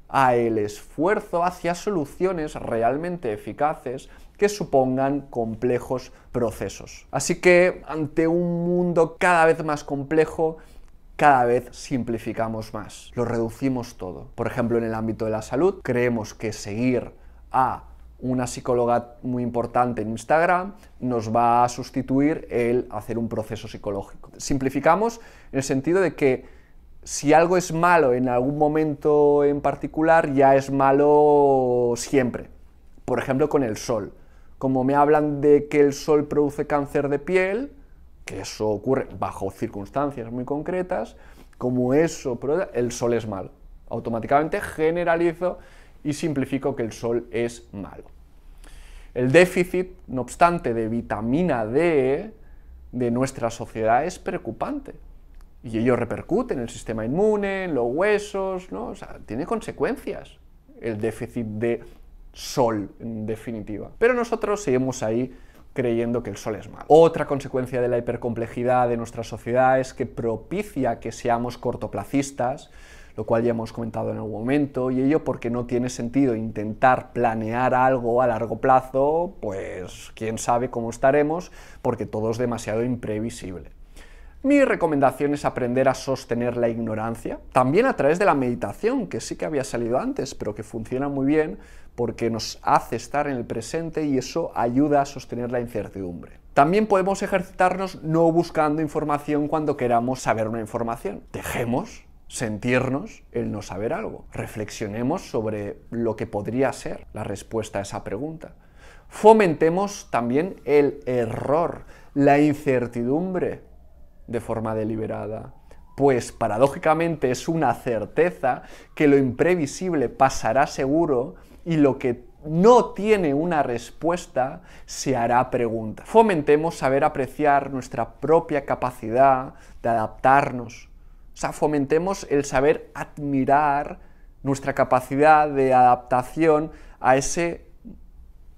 a el esfuerzo hacia soluciones realmente eficaces que supongan complejos procesos. Así que, ante un mundo cada vez más complejo, cada vez simplificamos más, lo reducimos todo. Por ejemplo, en el ámbito de la salud, creemos que seguir a una psicóloga muy importante en Instagram nos va a sustituir el hacer un proceso psicológico. Simplificamos en el sentido de que si algo es malo en algún momento en particular, ya es malo siempre. Por ejemplo, con el sol. Como me hablan de que el sol produce cáncer de piel, que eso ocurre bajo circunstancias muy concretas, como eso, el sol es malo. Automáticamente generalizo y simplifico que el sol es malo. El déficit, no obstante, de vitamina D de nuestra sociedad es preocupante. Y ello repercute en el sistema inmune, en los huesos, ¿no? O sea, tiene consecuencias el déficit de sol, en definitiva. Pero nosotros seguimos ahí creyendo que el sol es malo. Otra consecuencia de la hipercomplejidad de nuestra sociedad es que propicia que seamos cortoplacistas, lo cual ya hemos comentado en algún momento, y ello porque no tiene sentido intentar planear algo a largo plazo, pues quién sabe cómo estaremos, porque todo es demasiado imprevisible. Mi recomendación es aprender a sostener la ignorancia, también a través de la meditación, que sí que había salido antes, pero que funciona muy bien porque nos hace estar en el presente y eso ayuda a sostener la incertidumbre. También podemos ejercitarnos no buscando información cuando queramos saber una información. Dejemos sentirnos el no saber algo. Reflexionemos sobre lo que podría ser la respuesta a esa pregunta. Fomentemos también el error, la incertidumbre de forma deliberada, pues paradójicamente es una certeza que lo imprevisible pasará seguro y lo que no tiene una respuesta se hará pregunta. Fomentemos saber apreciar nuestra propia capacidad de adaptarnos. O sea, fomentemos el saber admirar nuestra capacidad de adaptación a ese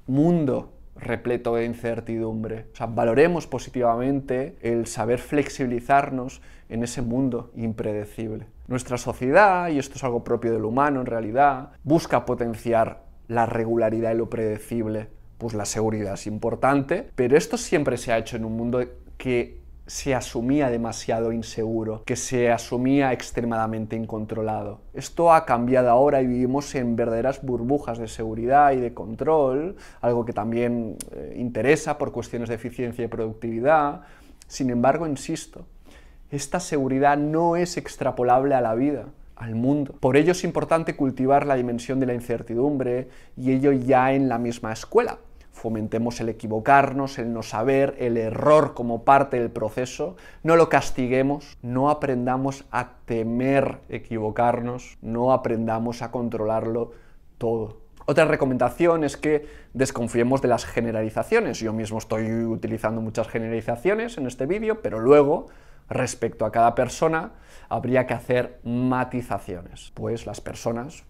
mundo repleto de incertidumbre. O sea, valoremos positivamente el saber flexibilizarnos en ese mundo impredecible. Nuestra sociedad, y esto es algo propio del humano en realidad, busca potenciar la regularidad y lo predecible. Pues la seguridad es importante, pero esto siempre se ha hecho en un mundo que se asumía demasiado inseguro, que se asumía extremadamente incontrolado. Esto ha cambiado ahora y vivimos en verdaderas burbujas de seguridad y de control, algo que también interesa por cuestiones de eficiencia y productividad. Sin embargo, insisto, esta seguridad no es extrapolable a la vida, al mundo. Por ello es importante cultivar la dimensión de la incertidumbre y ello ya en la misma escuela. Fomentemos el equivocarnos, el no saber, el error como parte del proceso, no lo castiguemos, no aprendamos a temer equivocarnos, no aprendamos a controlarlo todo. Otra recomendación es que desconfiemos de las generalizaciones. Yo mismo estoy utilizando muchas generalizaciones en este vídeo, pero luego, respecto a cada persona, habría que hacer matizaciones. Pues las personas,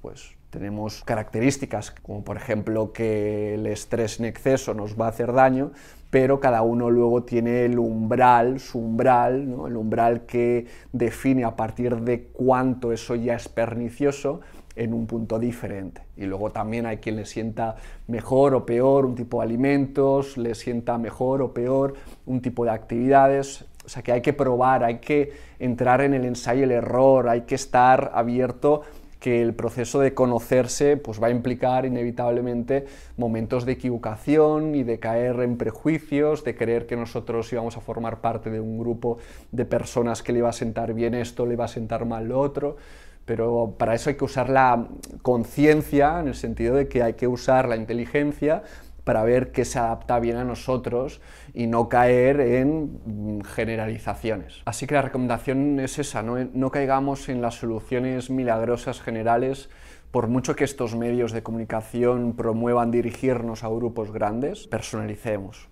tenemos características, como por ejemplo que el estrés en exceso nos va a hacer daño, pero cada uno luego tiene el umbral, su umbral, ¿no? El umbral que define a partir de cuánto eso ya es pernicioso en un punto diferente. Y luego también hay quien le sienta mejor o peor un tipo de alimentos, le sienta mejor o peor un tipo de actividades. O sea que hay que probar, hay que entrar en el ensayo y el error, hay que estar abierto, que el proceso de conocerse pues va a implicar inevitablemente momentos de equivocación y de caer en prejuicios, de creer que nosotros íbamos a formar parte de un grupo de personas que le iba a sentar bien esto, le iba a sentar mal lo otro, pero para eso hay que usar la conciencia, en el sentido de que hay que usar la inteligencia para ver qué se adapta bien a nosotros y no caer en generalizaciones. Así que la recomendación es esa, no caigamos en las soluciones milagrosas generales, por mucho que estos medios de comunicación promuevan dirigirnos a grupos grandes, personalicemos.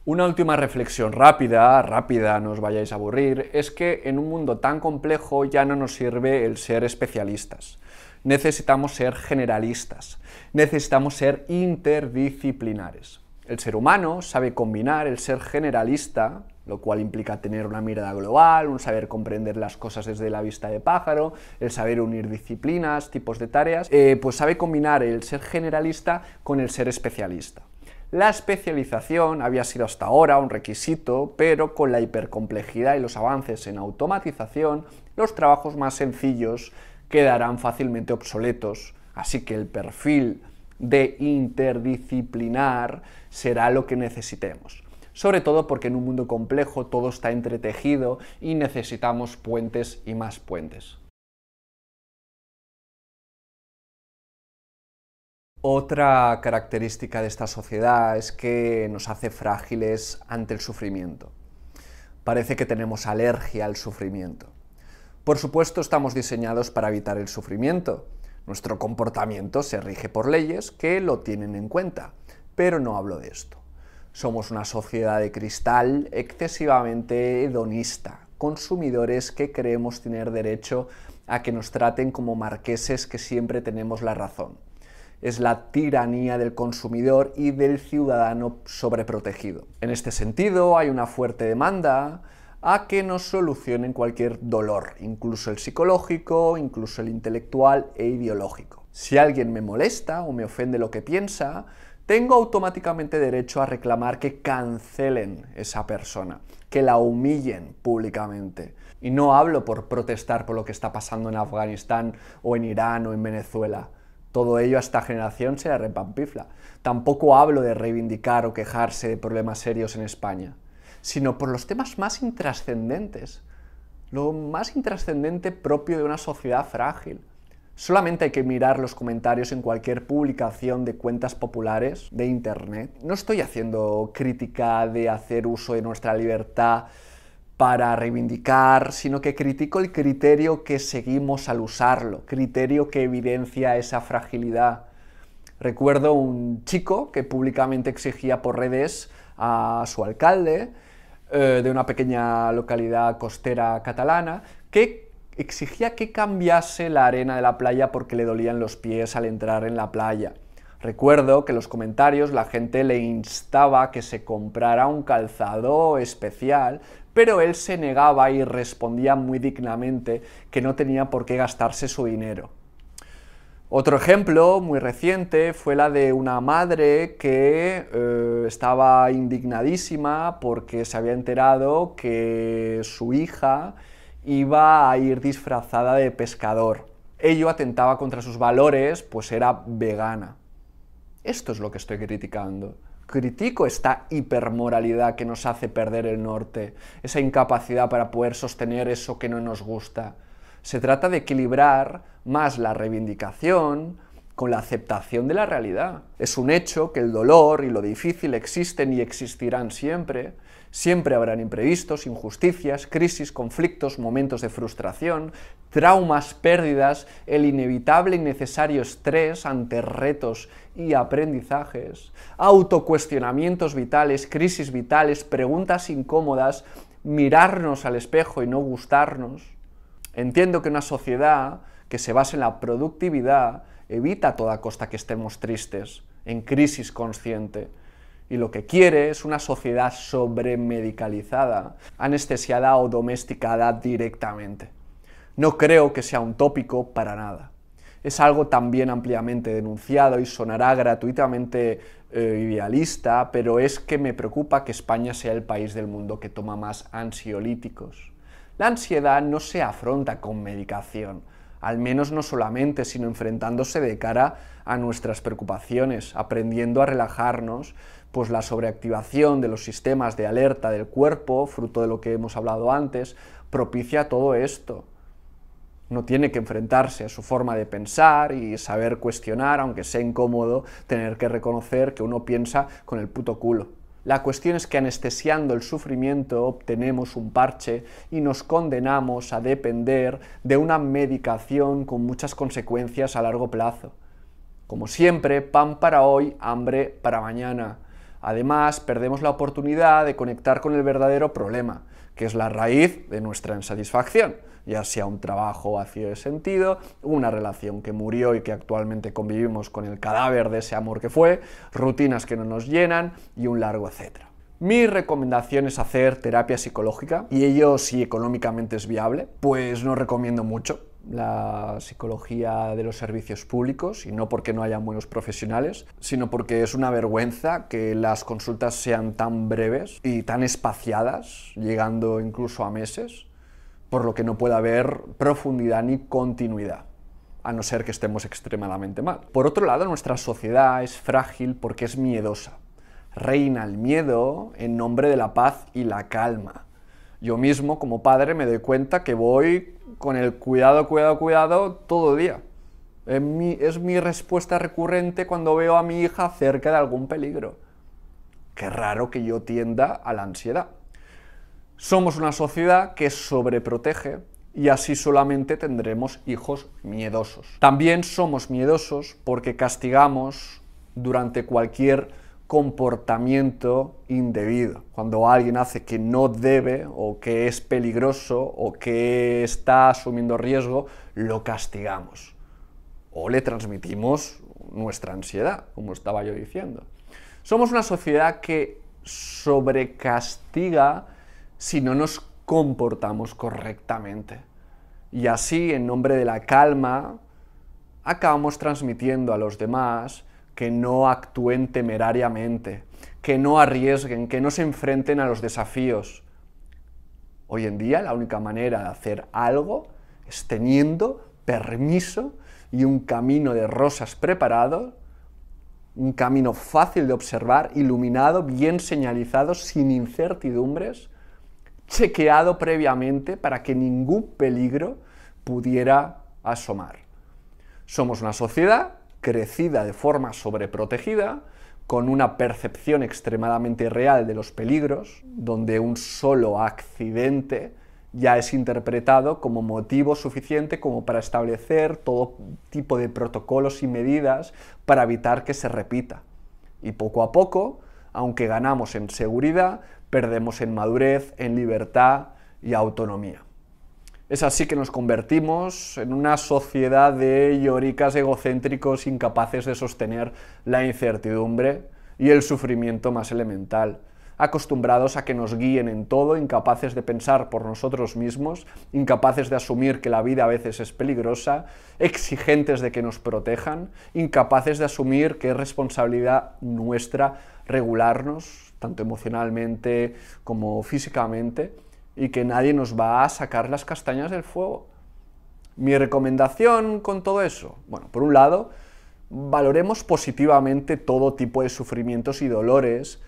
Una última reflexión rápida, no os vayáis a aburrir, es que en un mundo tan complejo ya no nos sirve el ser especialistas. Necesitamos ser generalistas, necesitamos ser interdisciplinares. El ser humano sabe combinar el ser generalista, lo cual implica tener una mirada global, un saber comprender las cosas desde la vista de pájaro, el saber unir disciplinas, tipos de tareas, pues sabe combinar el ser generalista con el ser especialista. La especialización había sido hasta ahora un requisito, pero con la hipercomplejidad y los avances en automatización, los trabajos más sencillos quedarán fácilmente obsoletos, así que el perfil de interdisciplinar será lo que necesitemos. Sobre todo porque en un mundo complejo todo está entretejido y necesitamos puentes y más puentes. Otra característica de esta sociedad es que nos hace frágiles ante el sufrimiento. Parece que tenemos alergia al sufrimiento. Por supuesto, estamos diseñados para evitar el sufrimiento. Nuestro comportamiento se rige por leyes que lo tienen en cuenta, pero no hablo de esto. Somos una sociedad de cristal excesivamente hedonista, consumidores que creemos tener derecho a que nos traten como marqueses que siempre tenemos la razón. Es la tiranía del consumidor y del ciudadano sobreprotegido. En este sentido, hay una fuerte demanda a que nos solucionen cualquier dolor, incluso el psicológico, incluso el intelectual e ideológico. Si alguien me molesta o me ofende lo que piensa, tengo automáticamente derecho a reclamar que cancelen esa persona, que la humillen públicamente. Y no hablo por protestar por lo que está pasando en Afganistán o en Irán o en Venezuela. Todo ello a esta generación se le repampifla. Tampoco hablo de reivindicar o quejarse de problemas serios en España, sino por los temas más intrascendentes, lo más intrascendente propio de una sociedad frágil. Solamente hay que mirar los comentarios en cualquier publicación de cuentas populares de internet. No estoy haciendo crítica de hacer uso de nuestra libertad para reivindicar, sino que critico el criterio que seguimos al usarlo, criterio que evidencia esa fragilidad. Recuerdo un chico que públicamente exigía por redes a su alcalde de una pequeña localidad costera catalana que exigía que cambiase la arena de la playa porque le dolían los pies al entrar en la playa. Recuerdo que en los comentarios la gente le instaba a que se comprara un calzado especial, pero él se negaba y respondía muy dignamente que no tenía por qué gastarse su dinero. Otro ejemplo muy reciente fue la de una madre que estaba indignadísima porque se había enterado que su hija iba a ir disfrazada de pescador. Ello atentaba contra sus valores, pues era vegana. Esto es lo que estoy criticando. Critico esta hipermoralidad que nos hace perder el norte, esa incapacidad para poder sostener eso que no nos gusta. Se trata de equilibrar más la reivindicación con la aceptación de la realidad. Es un hecho que el dolor y lo difícil existen y existirán siempre. Siempre habrán imprevistos, injusticias, crisis, conflictos, momentos de frustración, traumas, pérdidas, el inevitable y necesario estrés ante retos y aprendizajes, autocuestionamientos vitales, crisis vitales, preguntas incómodas, mirarnos al espejo y no gustarnos. Entiendo que una sociedad que se basa en la productividad evita a toda costa que estemos tristes, en crisis consciente. Y lo que quiere es una sociedad sobremedicalizada, anestesiada o domesticada directamente. No creo que sea un tópico para nada. Es algo también ampliamente denunciado y sonará gratuitamente idealista, pero es que me preocupa que España sea el país del mundo que toma más ansiolíticos. La ansiedad no se afronta con medicación, al menos no solamente, sino enfrentándose de cara a nuestras preocupaciones, aprendiendo a relajarnos, pues la sobreactivación de los sistemas de alerta del cuerpo, fruto de lo que hemos hablado antes, propicia todo esto. No tiene que enfrentarse a su forma de pensar y saber cuestionar, aunque sea incómodo, tener que reconocer que uno piensa con el puto culo. La cuestión es que anestesiando el sufrimiento obtenemos un parche y nos condenamos a depender de una medicación con muchas consecuencias a largo plazo. Como siempre, pan para hoy, hambre para mañana. Además, perdemos la oportunidad de conectar con el verdadero problema, que es la raíz de nuestra insatisfacción, ya sea un trabajo vacío de sentido, una relación que murió y que actualmente convivimos con el cadáver de ese amor que fue, rutinas que no nos llenan y un largo etcétera. Mi recomendación es hacer terapia psicológica, y ello si económicamente es viable, pues no recomiendo mucho la psicología de los servicios públicos, y no porque no haya buenos profesionales, sino porque es una vergüenza que las consultas sean tan breves y tan espaciadas, llegando incluso a meses, por lo que no puede haber profundidad ni continuidad, a no ser que estemos extremadamente mal. Por otro lado, nuestra sociedad es frágil porque es miedosa. Reina el miedo en nombre de la paz y la calma. Yo mismo, como padre, me doy cuenta que voy con el cuidado, cuidado, cuidado todo el día. Es mi respuesta recurrente cuando veo a mi hija cerca de algún peligro. Qué raro que yo tienda a la ansiedad. Somos una sociedad que sobreprotege y así solamente tendremos hijos miedosos. También somos miedosos porque castigamos durante cualquier comportamiento indebido. Cuando alguien hace que no debe, o que es peligroso, o que está asumiendo riesgo, lo castigamos. O le transmitimos nuestra ansiedad, como estaba yo diciendo. Somos una sociedad que sobrecastiga si no nos comportamos correctamente. Y así, en nombre de la calma, acabamos transmitiendo a los demás que no actúen temerariamente, que no arriesguen, que no se enfrenten a los desafíos. Hoy en día la única manera de hacer algo es teniendo permiso y un camino de rosas preparado, un camino fácil de observar, iluminado, bien señalizado, sin incertidumbres, chequeado previamente para que ningún peligro pudiera asomar. Somos una sociedad crecida de forma sobreprotegida, con una percepción extremadamente real de los peligros, donde un solo accidente ya es interpretado como motivo suficiente como para establecer todo tipo de protocolos y medidas para evitar que se repita. Y poco a poco, aunque ganamos en seguridad, perdemos en madurez, en libertad y autonomía. Es así que nos convertimos en una sociedad de lloricas egocéntricos incapaces de sostener la incertidumbre y el sufrimiento más elemental, acostumbrados a que nos guíen en todo, incapaces de pensar por nosotros mismos, incapaces de asumir que la vida a veces es peligrosa, exigentes de que nos protejan, incapaces de asumir que es responsabilidad nuestra regularnos, tanto emocionalmente como físicamente, y que nadie nos va a sacar las castañas del fuego. Mi recomendación con todo eso, bueno, por un lado, valoremos positivamente todo tipo de sufrimientos y dolores,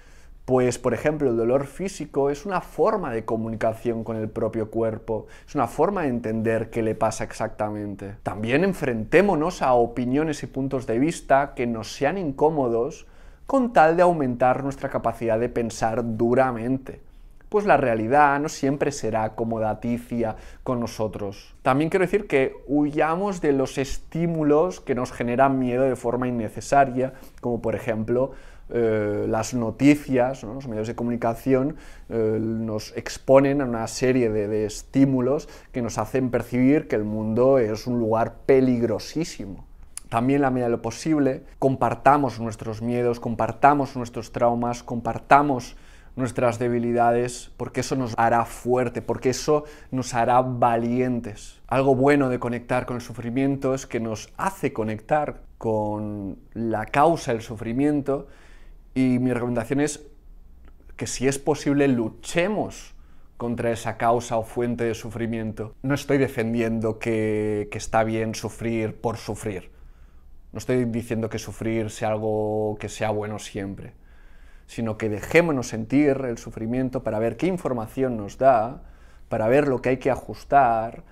pues, por ejemplo, el dolor físico es una forma de comunicación con el propio cuerpo, es una forma de entender qué le pasa exactamente. También enfrentémonos a opiniones y puntos de vista que nos sean incómodos con tal de aumentar nuestra capacidad de pensar duramente. Pues la realidad no siempre será acomodaticia con nosotros. También quiero decir que huyamos de los estímulos que nos generan miedo de forma innecesaria, como por ejemplo las noticias, ¿no? Los medios de comunicación nos exponen a una serie de estímulos que nos hacen percibir que el mundo es un lugar peligrosísimo. También, en la medida de lo posible, compartamos nuestros miedos, compartamos nuestros traumas, compartamos nuestras debilidades, porque eso nos hará fuerte, porque eso nos hará valientes. Algo bueno de conectar con el sufrimiento es que nos hace conectar con la causa del sufrimiento, y mi recomendación es que, si es posible, luchemos contra esa causa o fuente de sufrimiento. No estoy defendiendo que está bien sufrir por sufrir. No estoy diciendo que sufrir sea algo que sea bueno siempre, sino que dejémonos sentir el sufrimiento para ver qué información nos da, para ver lo que hay que ajustar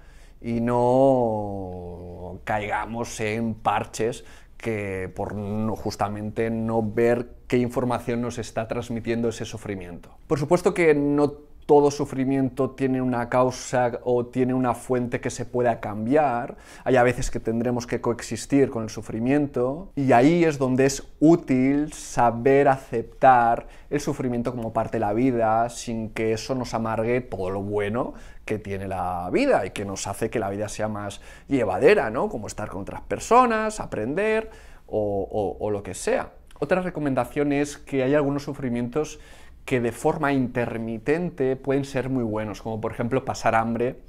y no caigamos en parches que por justamente no ver qué información nos está transmitiendo ese sufrimiento. Por supuesto que no todo sufrimiento tiene una causa o tiene una fuente que se pueda cambiar. Hay a veces que tendremos que coexistir con el sufrimiento, y ahí es donde es útil saber aceptar el sufrimiento como parte de la vida, sin que eso nos amargue todo lo bueno que tiene la vida y que nos hace que la vida sea más llevadera, ¿no? Como estar con otras personas, aprender o lo que sea. Otra recomendación es que hay algunos sufrimientos que de forma intermitente pueden ser muy buenos, como por ejemplo pasar hambre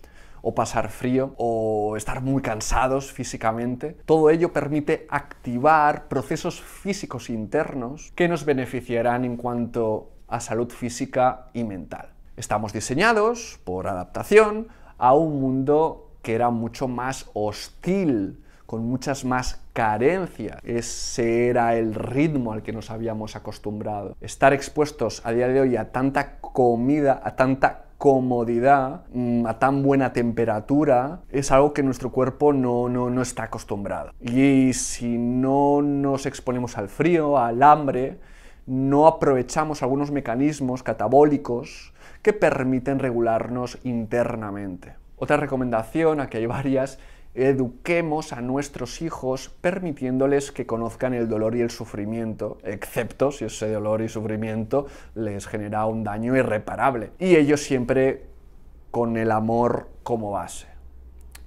o pasar frío o estar muy cansados físicamente. Todo ello permite activar procesos físicos internos que nos beneficiarán en cuanto a salud física y mental. Estamos diseñados, por adaptación, a un mundo que era mucho más hostil, con muchas más carencias. Ese era el ritmo al que nos habíamos acostumbrado. Estar expuestos a día de hoy a tanta comida, a tanta comodidad, a tan buena temperatura, es algo que nuestro cuerpo no está acostumbrado. Y si no nos exponemos al frío, al hambre, no aprovechamos algunos mecanismos catabólicos que permiten regularnos internamente. Otra recomendación, aquí hay varias: eduquemos a nuestros hijos permitiéndoles que conozcan el dolor y el sufrimiento, excepto si ese dolor y sufrimiento les genera un daño irreparable. Y ellos siempre con el amor como base.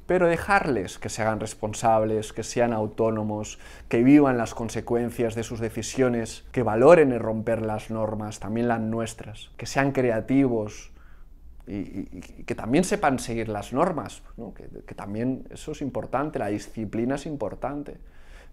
Pero dejarles que se hagan responsables, que sean autónomos, que vivan las consecuencias de sus decisiones, que valoren el romper las normas, también las nuestras, que sean creativos, y que también sepan seguir las normas, ¿no? que también eso es importante, la disciplina es importante,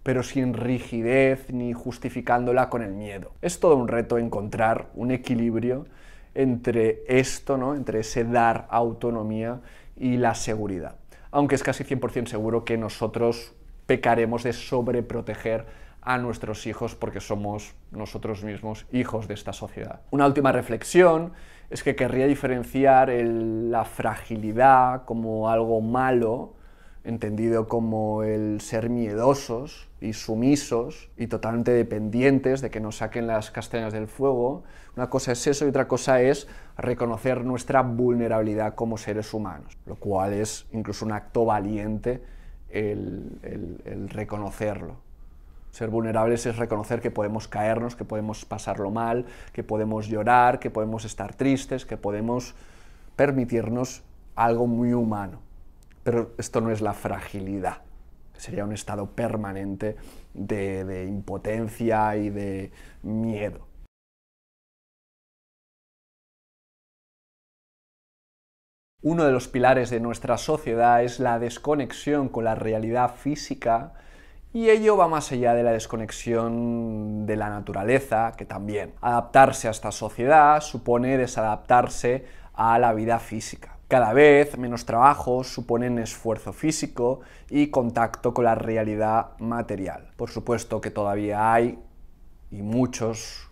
pero sin rigidez ni justificándola con el miedo. Es todo un reto encontrar un equilibrio entre esto, ¿no? Entre ese dar autonomía y la seguridad, aunque es casi 100% seguro que nosotros pecaremos de sobreproteger a nuestros hijos porque somos nosotros mismos hijos de esta sociedad. Una última reflexión es que querría diferenciar la fragilidad como algo malo, entendido como el ser miedosos y sumisos y totalmente dependientes de que nos saquen las castañas del fuego. Una cosa es eso y otra cosa es reconocer nuestra vulnerabilidad como seres humanos, lo cual es incluso un acto valiente el reconocerlo. Ser vulnerables es reconocer que podemos caernos, que podemos pasarlo mal, que podemos llorar, que podemos estar tristes, que podemos permitirnos algo muy humano. Pero esto no es la fragilidad, sería un estado permanente de impotencia y de miedo. Uno de los pilares de nuestra sociedad es la desconexión con la realidad física, y ello va más allá de la desconexión de la naturaleza, que también. Adaptarse a esta sociedad supone desadaptarse a la vida física. Cada vez menos trabajos suponen esfuerzo físico y contacto con la realidad material. Por supuesto que todavía hay, y muchos,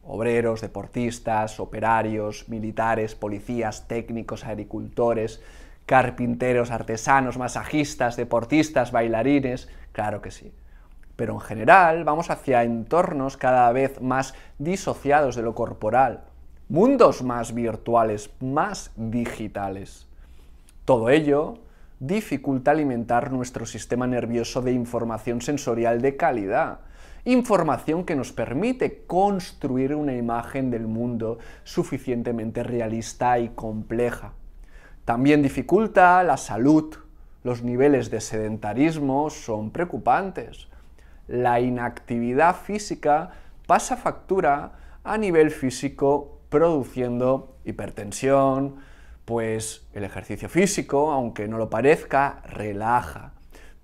obreros, deportistas, operarios, militares, policías, técnicos, agricultores, carpinteros, artesanos, masajistas, deportistas, bailarines, claro que sí. Pero en general vamos hacia entornos cada vez más disociados de lo corporal, mundos más virtuales, más digitales. Todo ello dificulta alimentar nuestro sistema nervioso de información sensorial de calidad, información que nos permite construir una imagen del mundo suficientemente realista y compleja. También dificulta la salud. Los niveles de sedentarismo son preocupantes. La inactividad física pasa factura a nivel físico, produciendo hipertensión, pues el ejercicio físico, aunque no lo parezca, relaja,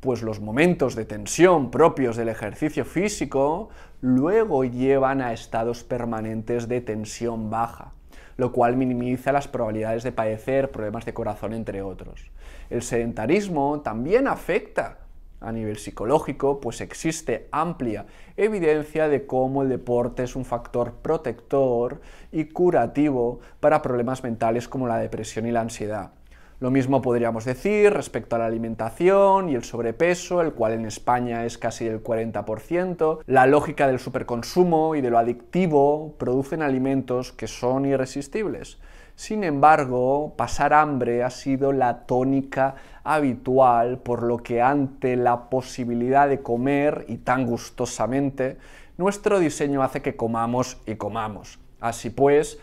pues los momentos de tensión propios del ejercicio físico luego llevan a estados permanentes de tensión baja, lo cual minimiza las probabilidades de padecer problemas de corazón, entre otros. El sedentarismo también afecta a nivel psicológico, pues existe amplia evidencia de cómo el deporte es un factor protector y curativo para problemas mentales como la depresión y la ansiedad. Lo mismo podríamos decir respecto a la alimentación y el sobrepeso, el cual en España es casi del 40%. La lógica del superconsumo y de lo adictivo producen alimentos que son irresistibles. Sin embargo, pasar hambre ha sido la tónica habitual, por lo que ante la posibilidad de comer, y tan gustosamente, nuestro diseño hace que comamos y comamos. Así pues,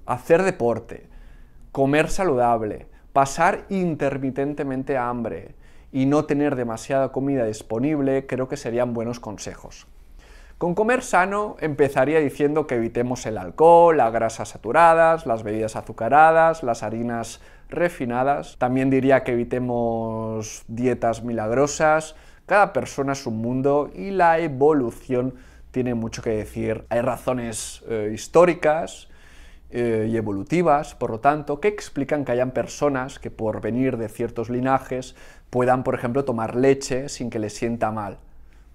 hacer deporte, comer saludable, pasar intermitentemente hambre y no tener demasiada comida disponible creo que serían buenos consejos. Con comer sano empezaría diciendo que evitemos el alcohol, las grasas saturadas, las bebidas azucaradas, las harinas refinadas. También diría que evitemos dietas milagrosas. Cada persona es un mundo y la evolución tiene mucho que decir. Hay razones históricas y evolutivas, por lo tanto, que explican que hayan personas que por venir de ciertos linajes puedan, por ejemplo, tomar leche sin que les sienta mal.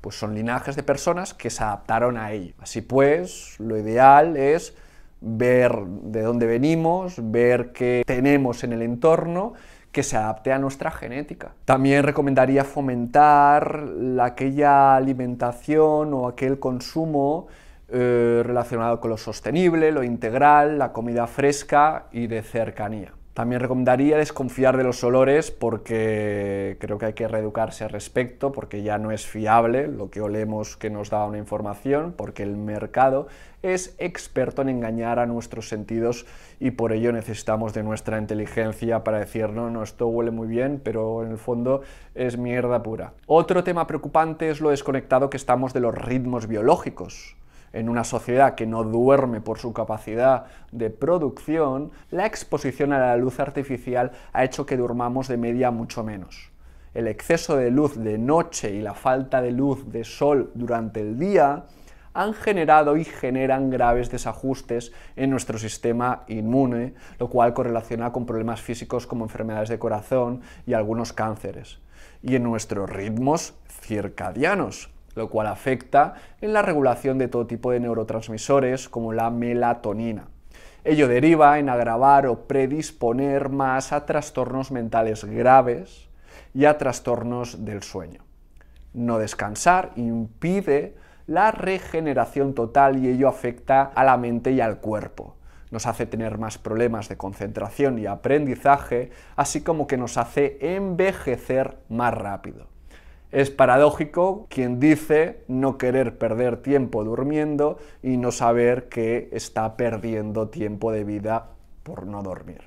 Pues son linajes de personas que se adaptaron a ello. Así pues, lo ideal es ver de dónde venimos, ver qué tenemos en el entorno que se adapte a nuestra genética. También recomendaría fomentar aquella alimentación o aquel consumo relacionado con lo sostenible, lo integral, la comida fresca y de cercanía. También recomendaría desconfiar de los olores porque creo que hay que reeducarse al respecto, porque ya no es fiable lo que olemos que nos da una información, porque el mercado es experto en engañar a nuestros sentidos y por ello necesitamos de nuestra inteligencia para decir no, esto huele muy bien, pero en el fondo es mierda pura. Otro tema preocupante es lo desconectado que estamos de los ritmos biológicos. En una sociedad que no duerme por su capacidad de producción, la exposición a la luz artificial ha hecho que durmamos de media mucho menos. El exceso de luz de noche y la falta de luz de sol durante el día han generado y generan graves desajustes en nuestro sistema inmune, lo cual correlaciona con problemas físicos como enfermedades de corazón y algunos cánceres, y en nuestros ritmos circadianos, lo cual afecta en la regulación de todo tipo de neurotransmisores como la melatonina. Ello deriva en agravar o predisponer más a trastornos mentales graves y a trastornos del sueño. No descansar impide la regeneración total y ello afecta a la mente y al cuerpo. Nos hace tener más problemas de concentración y aprendizaje, así como que nos hace envejecer más rápido. Es paradójico quien dice no querer perder tiempo durmiendo y no saber que está perdiendo tiempo de vida por no dormir.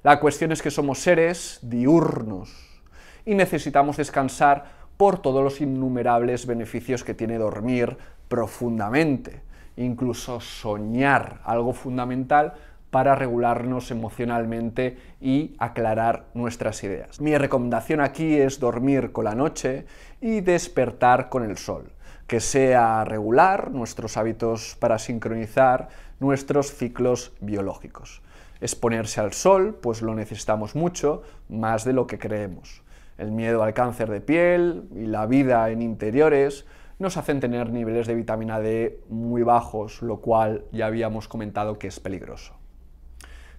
La cuestión es que somos seres diurnos y necesitamos descansar por todos los innumerables beneficios que tiene dormir profundamente, incluso soñar, algo fundamental para regularnos emocionalmente y aclarar nuestras ideas. Mi recomendación aquí es dormir con la noche y despertar con el sol, que sea regular nuestros hábitos para sincronizar nuestros ciclos biológicos. Exponerse al sol, pues lo necesitamos mucho, más de lo que creemos. El miedo al cáncer de piel y la vida en interiores nos hacen tener niveles de vitamina D muy bajos, lo cual ya habíamos comentado que es peligroso.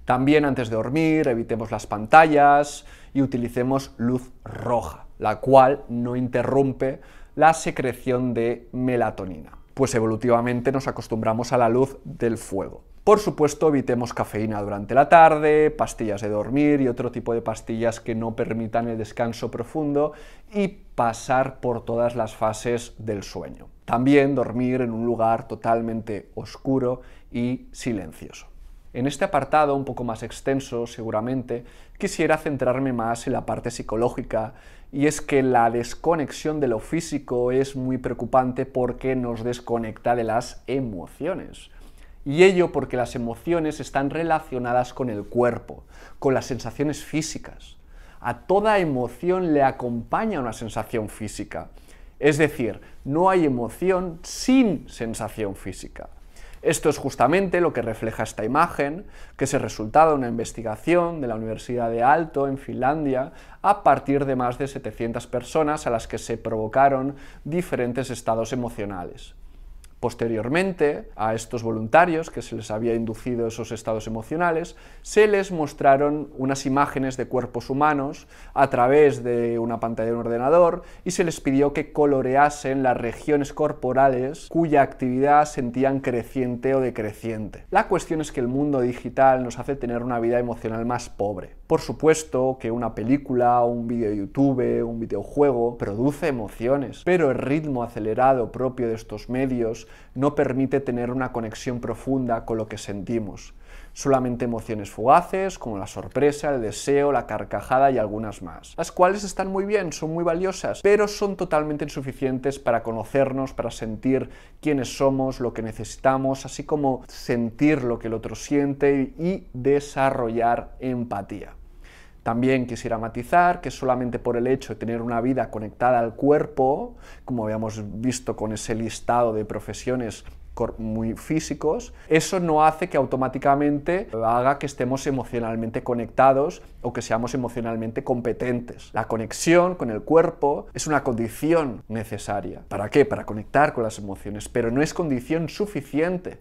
También antes de dormir evitemos las pantallas y utilicemos luz roja, la cual no interrumpe la secreción de melatonina, pues evolutivamente nos acostumbramos a la luz del fuego. Por supuesto, evitemos cafeína durante la tarde, pastillas de dormir y otro tipo de pastillas que no permitan el descanso profundo y pasar por todas las fases del sueño. También dormir en un lugar totalmente oscuro y silencioso. En este apartado, un poco más extenso seguramente, quisiera centrarme más en la parte psicológica, y es que la desconexión de lo físico es muy preocupante porque nos desconecta de las emociones. Y ello porque las emociones están relacionadas con el cuerpo, con las sensaciones físicas. A toda emoción le acompaña una sensación física. Es decir, no hay emoción sin sensación física. Esto es justamente lo que refleja esta imagen, que es el resultado de una investigación de la Universidad de Aalto, en Finlandia, a partir de más de 700 personas a las que se provocaron diferentes estados emocionales. Posteriormente, a estos voluntarios que se les había inducido esos estados emocionales, se les mostraron unas imágenes de cuerpos humanos a través de una pantalla de un ordenador y se les pidió que coloreasen las regiones corporales cuya actividad sentían creciente o decreciente. La cuestión es que el mundo digital nos hace tener una vida emocional más pobre. Por supuesto que una película, un vídeo de YouTube, un videojuego produce emociones, pero el ritmo acelerado propio de estos medios no permite tener una conexión profunda con lo que sentimos. Solamente emociones fugaces como la sorpresa, el deseo, la carcajada y algunas más, las cuales están muy bien, son muy valiosas, pero son totalmente insuficientes para conocernos, para sentir quiénes somos, lo que necesitamos, así como sentir lo que el otro siente y desarrollar empatía. También quisiera matizar que solamente por el hecho de tener una vida conectada al cuerpo, como habíamos visto con ese listado de profesiones muy físicos, eso no hace que automáticamente haga que estemos emocionalmente conectados o que seamos emocionalmente competentes. La conexión con el cuerpo es una condición necesaria. ¿Para qué? Para conectar con las emociones, pero no es condición suficiente.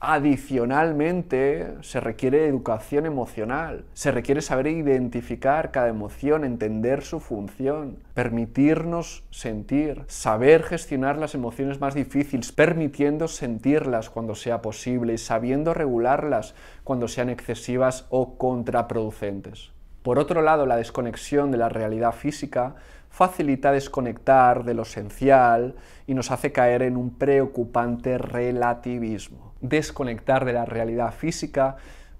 Adicionalmente, se requiere educación emocional, se requiere saber identificar cada emoción, entender su función, permitirnos sentir, saber gestionar las emociones más difíciles, permitiendo sentirlas cuando sea posible y sabiendo regularlas cuando sean excesivas o contraproducentes. Por otro lado, la desconexión de la realidad física facilita desconectar de lo esencial y nos hace caer en un preocupante relativismo. Desconectar de la realidad física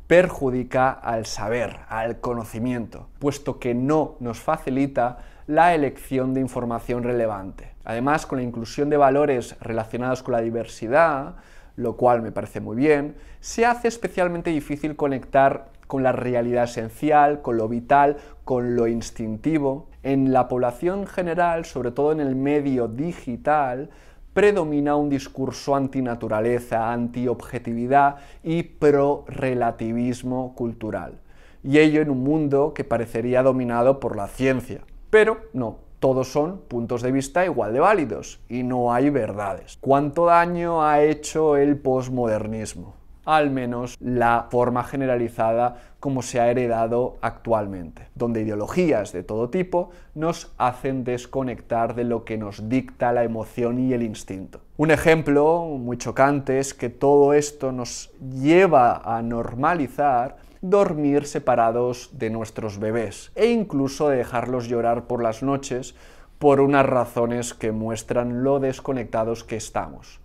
perjudica al saber, al conocimiento, puesto que no nos facilita la elección de información relevante. Además, con la inclusión de valores relacionados con la diversidad, lo cual me parece muy bien, se hace especialmente difícil conectar con la realidad esencial, con lo vital, con lo instintivo. En la población general, sobre todo en el medio digital, predomina un discurso antinaturaleza, antiobjetividad y pro-relativismo cultural. Y ello en un mundo que parecería dominado por la ciencia. Pero no, todos son puntos de vista igual de válidos y no hay verdades. ¿Cuánto daño ha hecho el posmodernismo? Al menos la forma generalizada como se ha heredado actualmente, donde ideologías de todo tipo nos hacen desconectar de lo que nos dicta la emoción y el instinto. Un ejemplo muy chocante es que todo esto nos lleva a normalizar dormir separados de nuestros bebés e incluso dejarlos llorar por las noches por unas razones que muestran lo desconectados que estamos.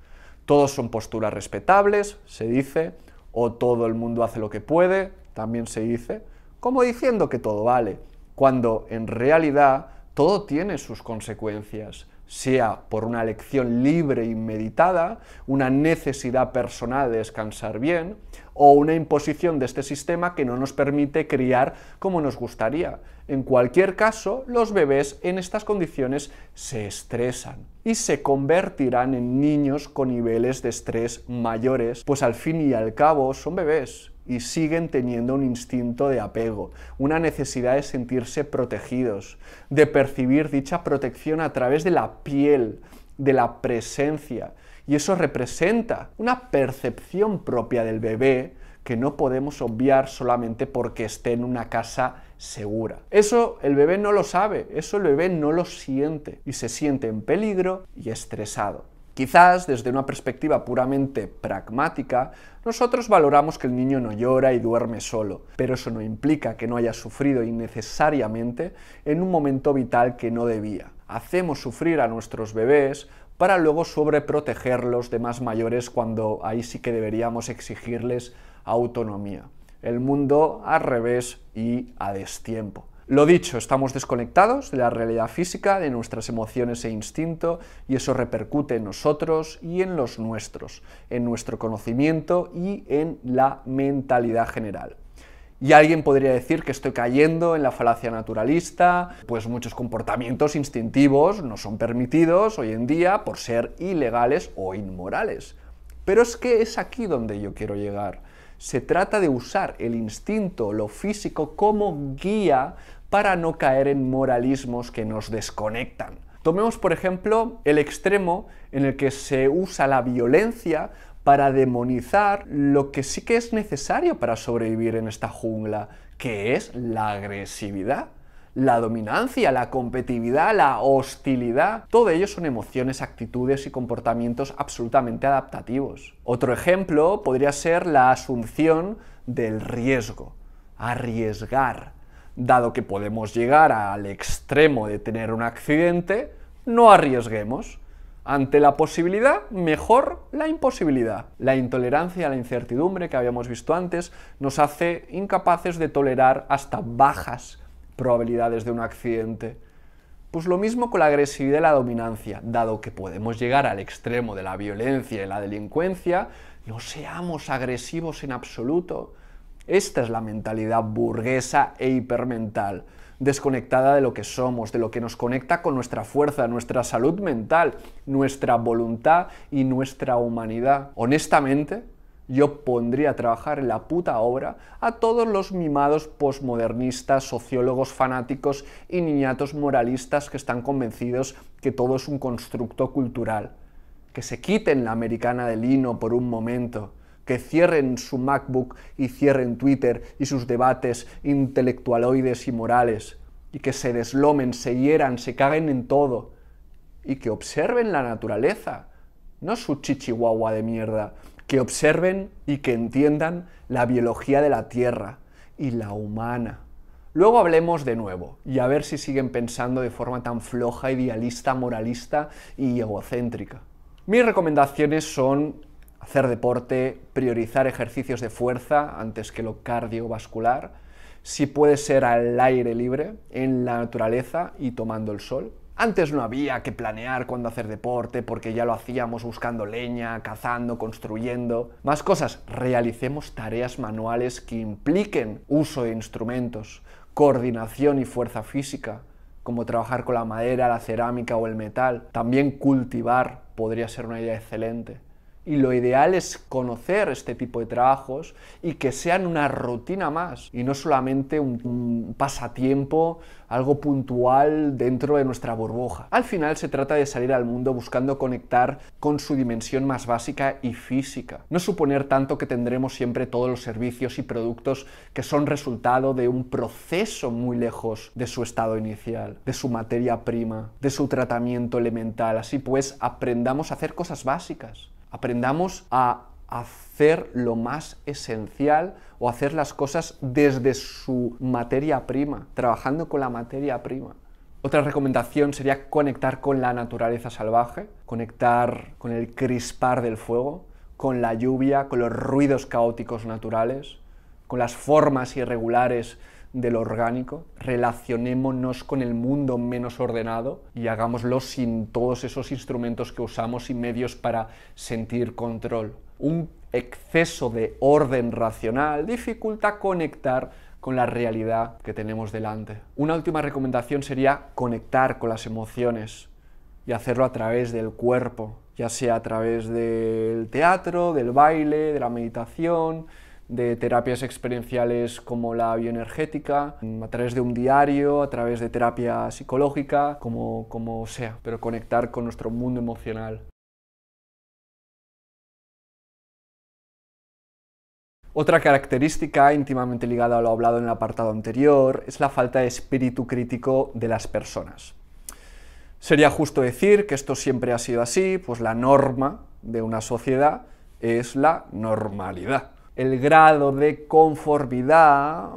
Todos son posturas respetables, se dice, o todo el mundo hace lo que puede, también se dice, como diciendo que todo vale, cuando en realidad todo tiene sus consecuencias, sea por una elección libre y meditada, una necesidad personal de descansar bien, o una imposición de este sistema que no nos permite criar como nos gustaría. En cualquier caso, los bebés en estas condiciones se estresan y se convertirán en niños con niveles de estrés mayores, pues al fin y al cabo son bebés y siguen teniendo un instinto de apego, una necesidad de sentirse protegidos, de percibir dicha protección a través de la piel, de la presencia, y eso representa una percepción propia del bebé que no podemos obviar solamente porque esté en una casa segura. Eso el bebé no lo sabe, eso el bebé no lo siente y se siente en peligro y estresado. Quizás desde una perspectiva puramente pragmática, nosotros valoramos que el niño no llora y duerme solo, pero eso no implica que no haya sufrido innecesariamente en un momento vital que no debía. Hacemos sufrir a nuestros bebés para luego sobreprotegerlos de más mayores cuando ahí sí que deberíamos exigirles autonomía. El mundo al revés y a destiempo. Lo dicho, estamos desconectados de la realidad física, de nuestras emociones e instinto, y eso repercute en nosotros y en los nuestros, en nuestro conocimiento y en la mentalidad general. Y alguien podría decir que estoy cayendo en la falacia naturalista, pues muchos comportamientos instintivos no son permitidos hoy en día por ser ilegales o inmorales. Pero es que es aquí donde yo quiero llegar. Se trata de usar el instinto, lo físico, como guía para no caer en moralismos que nos desconectan. Tomemos, por ejemplo, el extremo en el que se usa la violencia para demonizar lo que sí que es necesario para sobrevivir en esta jungla, que es la agresividad, la dominancia, la competitividad, la hostilidad. Todo ello son emociones, actitudes y comportamientos absolutamente adaptativos. Otro ejemplo podría ser la asunción del riesgo, arriesgar. Dado que podemos llegar al extremo de tener un accidente, no arriesguemos. Ante la posibilidad, mejor la imposibilidad. La intolerancia a la incertidumbre que habíamos visto antes nos hace incapaces de tolerar hasta bajas probabilidades de un accidente. Pues lo mismo con la agresividad y la dominancia. Dado que podemos llegar al extremo de la violencia y la delincuencia, no seamos agresivos en absoluto. Esta es la mentalidad burguesa e hipermental, desconectada de lo que somos, de lo que nos conecta con nuestra fuerza, nuestra salud mental, nuestra voluntad y nuestra humanidad. Honestamente, yo pondría a trabajar en la puta obra a todos los mimados posmodernistas, sociólogos fanáticos y niñatos moralistas que están convencidos que todo es un constructo cultural. Que se quiten la americana de lino por un momento, que cierren su MacBook y cierren Twitter y sus debates intelectualoides y morales, y que se deslomen, se hieran, se caguen en todo, y que observen la naturaleza, no su chichihuahua de mierda, que observen y que entiendan la biología de la Tierra y la humana. Luego hablemos de nuevo, y a ver si siguen pensando de forma tan floja, idealista, moralista y egocéntrica. Mis recomendaciones son hacer deporte, priorizar ejercicios de fuerza antes que lo cardiovascular, si puede ser al aire libre, en la naturaleza y tomando el sol. Antes no había que planear cuándo hacer deporte porque ya lo hacíamos buscando leña, cazando, construyendo. Más cosas, realicemos tareas manuales que impliquen uso de instrumentos, coordinación y fuerza física, como trabajar con la madera, la cerámica o el metal. También cultivar podría ser una idea excelente. Y lo ideal es conocer este tipo de trabajos y que sean una rutina más y no solamente un pasatiempo, algo puntual dentro de nuestra burbuja. Al final se trata de salir al mundo buscando conectar con su dimensión más básica y física. No suponer tanto que tendremos siempre todos los servicios y productos que son resultado de un proceso muy lejos de su estado inicial, de su materia prima, de su tratamiento elemental. Así pues, aprendamos a hacer cosas básicas. Aprendamos a hacer lo más esencial o hacer las cosas desde su materia prima, trabajando con la materia prima. Otra recomendación sería conectar con la naturaleza salvaje, conectar con el crispar del fuego, con la lluvia, con los ruidos caóticos naturales, con las formas irregulares de lo orgánico. Relacionémonos con el mundo menos ordenado y hagámoslo sin todos esos instrumentos que usamos y medios para sentir control. Un exceso de orden racional dificulta conectar con la realidad que tenemos delante. Una última recomendación sería conectar con las emociones y hacerlo a través del cuerpo, ya sea a través del teatro, del baile, de la meditación, de terapias experienciales como la bioenergética, a través de un diario, a través de terapia psicológica, como sea, pero conectar con nuestro mundo emocional. Otra característica íntimamente ligada a lo hablado en el apartado anterior es la falta de espíritu crítico de las personas. Sería justo decir que esto siempre ha sido así, pues la norma de una sociedad es la normalidad. El grado de conformidad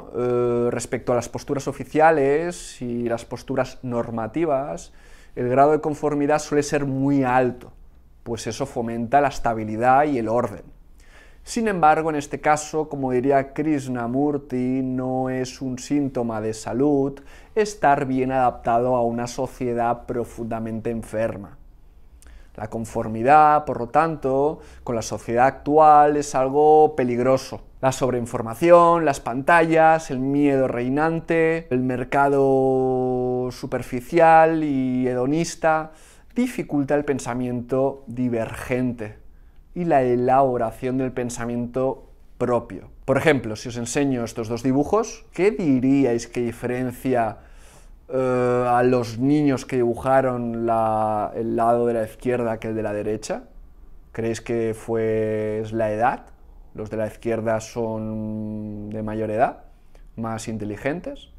respecto a las posturas oficiales y las posturas normativas, el grado de conformidad suele ser muy alto, pues eso fomenta la estabilidad y el orden. Sin embargo, en este caso, como diría Krishnamurti, no es un síntoma de salud estar bien adaptado a una sociedad profundamente enferma. La conformidad, por lo tanto, con la sociedad actual es algo peligroso. La sobreinformación, las pantallas, el miedo reinante, el mercado superficial y hedonista dificulta el pensamiento divergente y la elaboración del pensamiento propio. Por ejemplo, si os enseño estos dos dibujos, ¿qué diríais que diferencia a los niños que dibujaron el lado de la izquierda que el de la derecha? ¿Creéis que es la edad? Los de la izquierda son de mayor edad, más inteligentes.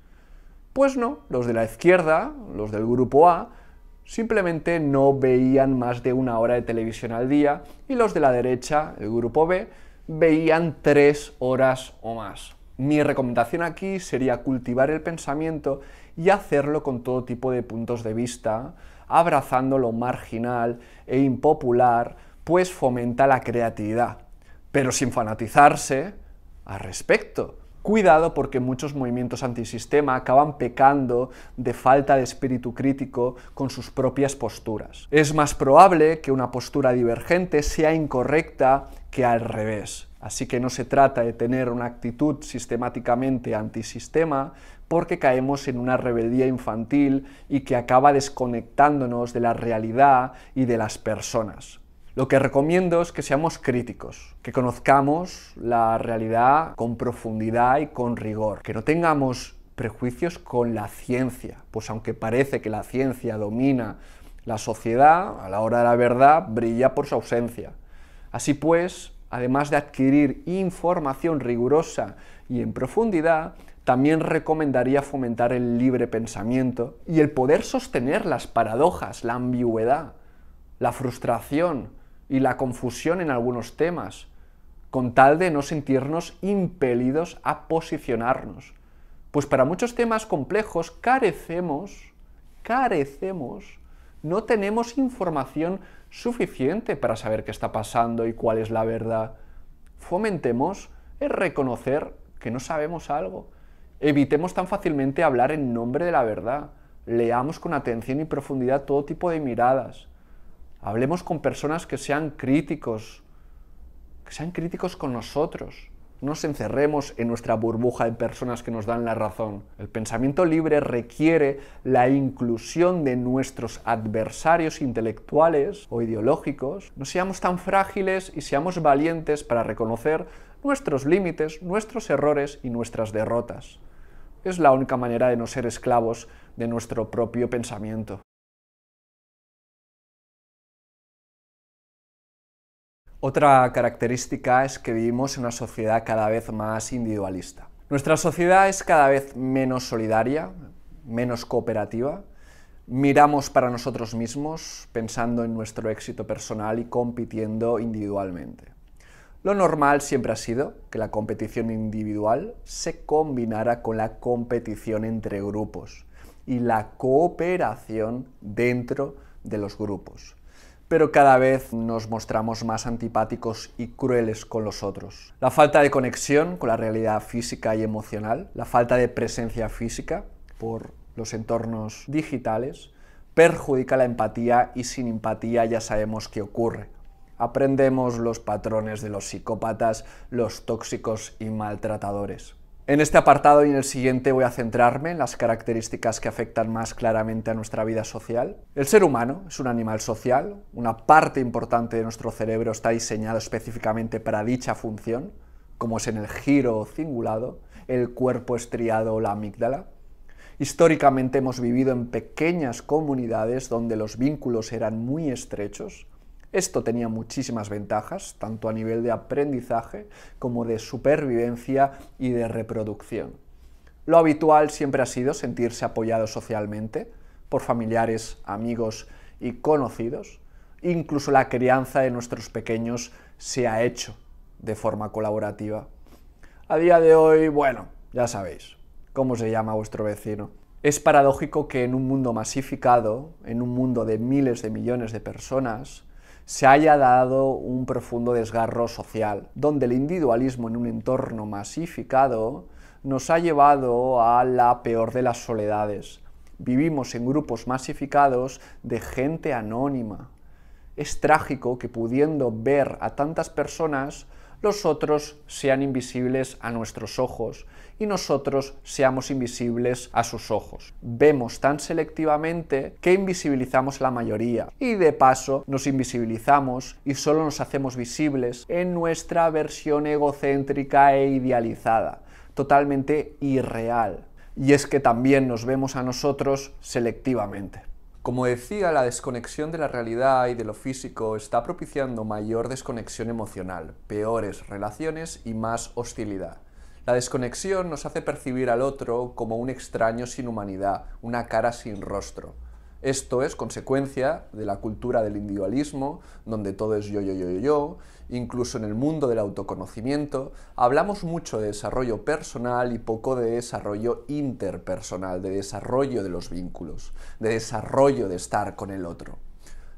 Pues no, los de la izquierda, los del grupo A, simplemente no veían más de 1 hora de televisión al día y los de la derecha, el grupo B, veían 3 horas o más. Mi recomendación aquí sería cultivar el pensamiento y hacerlo con todo tipo de puntos de vista, abrazando lo marginal e impopular, pues fomenta la creatividad, pero sin fanatizarse al respecto. Cuidado porque muchos movimientos antisistema acaban pecando de falta de espíritu crítico con sus propias posturas. Es más probable que una postura divergente sea incorrecta que al revés. Así que no se trata de tener una actitud sistemáticamente antisistema porque caemos en una rebeldía infantil y que acaba desconectándonos de la realidad y de las personas. Lo que recomiendo es que seamos críticos, que conozcamos la realidad con profundidad y con rigor, que no tengamos prejuicios con la ciencia, pues aunque parece que la ciencia domina la sociedad, a la hora de la verdad brilla por su ausencia. Así pues, además de adquirir información rigurosa y en profundidad, también recomendaría fomentar el libre pensamiento y el poder sostener las paradojas, la ambigüedad, la frustración y la confusión en algunos temas, con tal de no sentirnos impelidos a posicionarnos. Pues para muchos temas complejos carecemos, no tenemos información suficiente para saber qué está pasando y cuál es la verdad. Fomentemos el reconocer que no sabemos algo. Evitemos tan fácilmente hablar en nombre de la verdad. Leamos con atención y profundidad todo tipo de miradas. Hablemos con personas que sean críticos con nosotros. No nos encerremos en nuestra burbuja de personas que nos dan la razón. El pensamiento libre requiere la inclusión de nuestros adversarios intelectuales o ideológicos. No seamos tan frágiles y seamos valientes para reconocer nuestros límites, nuestros errores y nuestras derrotas. Es la única manera de no ser esclavos de nuestro propio pensamiento. Otra característica es que vivimos en una sociedad cada vez más individualista. Nuestra sociedad es cada vez menos solidaria, menos cooperativa. Miramos para nosotros mismos, pensando en nuestro éxito personal y compitiendo individualmente. Lo normal siempre ha sido que la competición individual se combinara con la competición entre grupos y la cooperación dentro de los grupos. Pero cada vez nos mostramos más antipáticos y crueles con los otros. La falta de conexión con la realidad física y emocional, la falta de presencia física por los entornos digitales, perjudica la empatía y sin empatía ya sabemos qué ocurre. Aprendemos los patrones de los psicópatas, los tóxicos y maltratadores. En este apartado y en el siguiente voy a centrarme en las características que afectan más claramente a nuestra vida social. El ser humano es un animal social, una parte importante de nuestro cerebro está diseñado específicamente para dicha función, como es en el giro cingulado, el cuerpo estriado o la amígdala. Históricamente hemos vivido en pequeñas comunidades donde los vínculos eran muy estrechos. Esto tenía muchísimas ventajas, tanto a nivel de aprendizaje como de supervivencia y de reproducción. Lo habitual siempre ha sido sentirse apoyado socialmente por familiares, amigos y conocidos. Incluso la crianza de nuestros pequeños se ha hecho de forma colaborativa. A día de hoy, bueno, ya sabéis, ¿cómo se llama vuestro vecino? Es paradójico que en un mundo masificado, en un mundo de miles de millones de personas, se haya dado un profundo desgarro social, donde el individualismo en un entorno masificado nos ha llevado a la peor de las soledades. Vivimos en grupos masificados de gente anónima. Es trágico que pudiendo ver a tantas personas, los otros sean invisibles a nuestros ojos y nosotros seamos invisibles a sus ojos. Vemos tan selectivamente que invisibilizamos la mayoría y de paso nos invisibilizamos y solo nos hacemos visibles en nuestra versión egocéntrica e idealizada, totalmente irreal. Y es que también nos vemos a nosotros selectivamente. Como decía, la desconexión de la realidad y de lo físico está propiciando mayor desconexión emocional, peores relaciones y más hostilidad. La desconexión nos hace percibir al otro como un extraño sin humanidad, una cara sin rostro. Esto es consecuencia de la cultura del individualismo, donde todo es yo. Incluso en el mundo del autoconocimiento hablamos mucho de desarrollo personal y poco de desarrollo interpersonal, de desarrollo de los vínculos, de desarrollo de estar con el otro.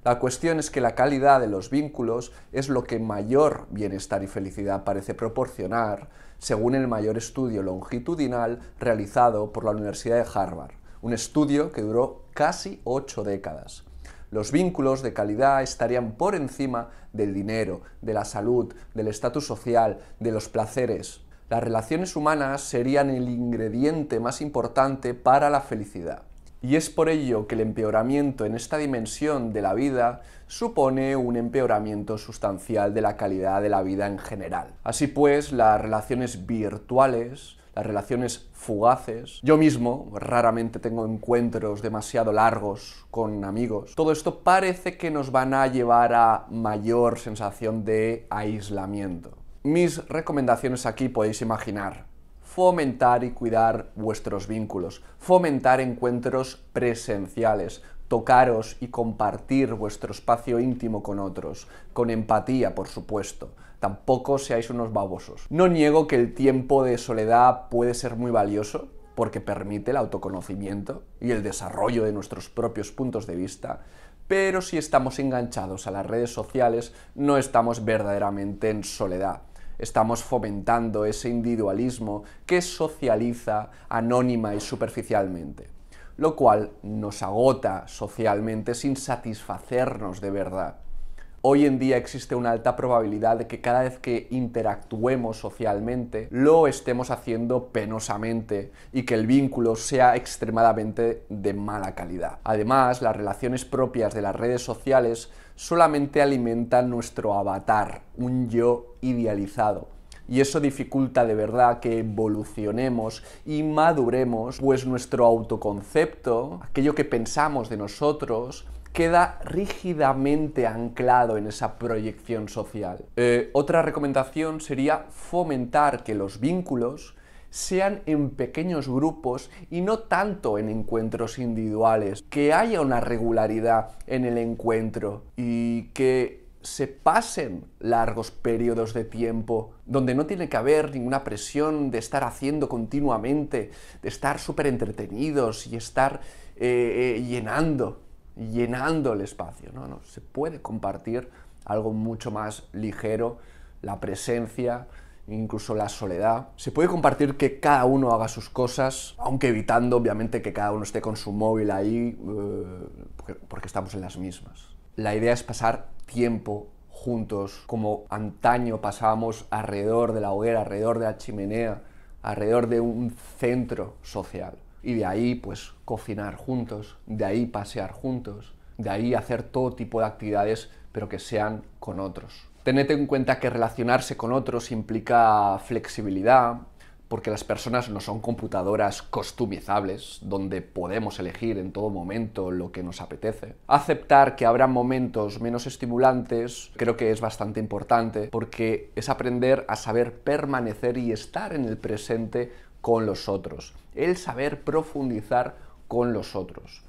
La cuestión es que la calidad de los vínculos es lo que mayor bienestar y felicidad parece proporcionar, según el mayor estudio longitudinal realizado por la Universidad de Harvard, un estudio que duró casi 8 décadas. Los vínculos de calidad estarían por encima del dinero, de la salud, del estatus social, de los placeres. Las relaciones humanas serían el ingrediente más importante para la felicidad. Y es por ello que el empeoramiento en esta dimensión de la vida supone un empeoramiento sustancial de la calidad de la vida en general. Así pues, las relaciones virtuales, las relaciones fugaces, yo mismo raramente tengo encuentros demasiado largos con amigos, todo esto parece que nos van a llevar a mayor sensación de aislamiento. Mis recomendaciones aquí podéis imaginar: fomentar y cuidar vuestros vínculos, fomentar encuentros presenciales, tocaros y compartir vuestro espacio íntimo con otros, con empatía, por supuesto. Tampoco seáis unos babosos. No niego que el tiempo de soledad puede ser muy valioso, porque permite el autoconocimiento y el desarrollo de nuestros propios puntos de vista, pero si estamos enganchados a las redes sociales, no estamos verdaderamente en soledad. Estamos fomentando ese individualismo que socializa anónima y superficialmente, lo cual nos agota socialmente sin satisfacernos de verdad. Hoy en día existe una alta probabilidad de que cada vez que interactuemos socialmente lo estemos haciendo penosamente y que el vínculo sea extremadamente de mala calidad. Además, las relaciones propias de las redes sociales solamente alimentan nuestro avatar, un yo idealizado. Y eso dificulta de verdad que evolucionemos y maduremos, pues nuestro autoconcepto, aquello que pensamos de nosotros, queda rígidamente anclado en esa proyección social. Otra recomendación sería fomentar que los vínculos sean en pequeños grupos y no tanto en encuentros individuales, que haya una regularidad en el encuentro y que se pasen largos periodos de tiempo donde no tiene que haber ninguna presión de estar haciendo continuamente, de estar súper entretenidos y estar llenando el espacio. No, se puede compartir algo mucho más ligero, la presencia, incluso la soledad. Se puede compartir que cada uno haga sus cosas, aunque evitando obviamente que cada uno esté con su móvil ahí, porque estamos en las mismas. La idea es pasar tiempo juntos, como antaño pasábamos alrededor de la hoguera, alrededor de la chimenea, alrededor de un centro social. Y de ahí, pues, cocinar juntos, de ahí pasear juntos, de ahí hacer todo tipo de actividades, pero que sean con otros. Tened en cuenta que relacionarse con otros implica flexibilidad, porque las personas no son computadoras customizables, donde podemos elegir en todo momento lo que nos apetece. Aceptar que habrá momentos menos estimulantes creo que es bastante importante, porque es aprender a saber permanecer y estar en el presente con los otros, el saber profundizar con los otros.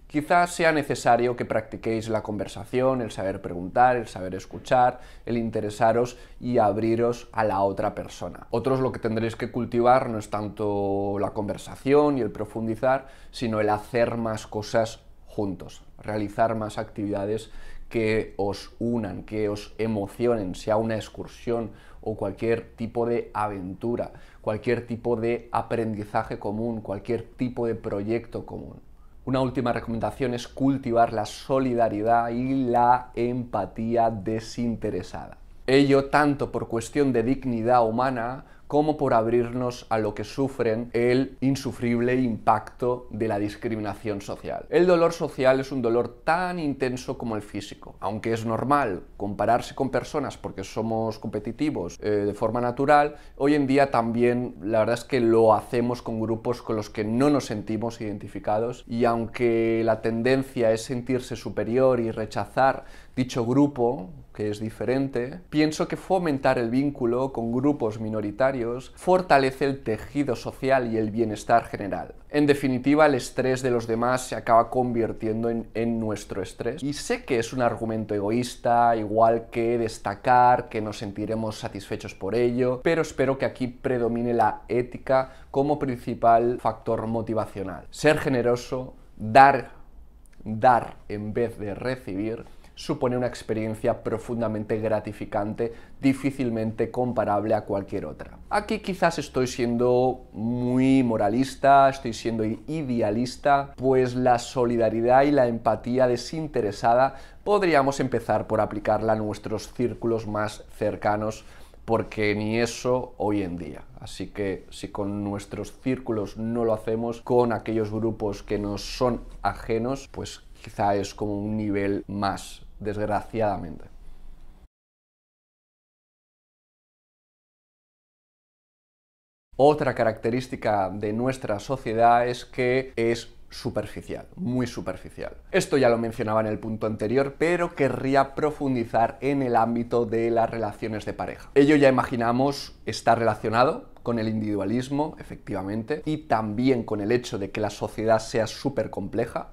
Quizás sea necesario que practiquéis la conversación, el saber preguntar, el saber escuchar, el interesaros y abriros a la otra persona. Otros lo que tendréis que cultivar no es tanto la conversación y el profundizar, sino el hacer más cosas juntos, realizar más actividades que os unan, que os emocionen, sea una excursión o cualquier tipo de aventura, cualquier tipo de aprendizaje común, cualquier tipo de proyecto común. Una última recomendación es cultivar la solidaridad y la empatía desinteresada. Ello tanto por cuestión de dignidad humana como por abrirnos a lo que sufren el insufrible impacto de la discriminación social. El dolor social es un dolor tan intenso como el físico. Aunque es normal compararse con personas porque somos competitivos de forma natural, hoy en día también la verdad es que lo hacemos con grupos con los que no nos sentimos identificados, y aunque la tendencia es sentirse superior y rechazar dicho grupo, que es diferente, pienso que fomentar el vínculo con grupos minoritarios fortalece el tejido social y el bienestar general. En definitiva, el estrés de los demás se acaba convirtiendo en nuestro estrés. Y sé que es un argumento egoísta, igual que destacar que nos sentiremos satisfechos por ello, pero espero que aquí predomine la ética como principal factor motivacional. Ser generoso, dar en vez de recibir, supone una experiencia profundamente gratificante, difícilmente comparable a cualquier otra. Aquí quizás estoy siendo muy moralista, estoy siendo idealista, pues la solidaridad y la empatía desinteresada podríamos empezar por aplicarla a nuestros círculos más cercanos, porque ni eso hoy en día. Así que si con nuestros círculos no lo hacemos, con aquellos grupos que nos son ajenos, pues quizá es como un nivel más, desgraciadamente. Otra característica de nuestra sociedad es que es superficial, muy superficial. Esto ya lo mencionaba en el punto anterior, pero querría profundizar en el ámbito de las relaciones de pareja. Ello ya imaginamos está relacionado con el individualismo, efectivamente, y también con el hecho de que la sociedad sea súper compleja,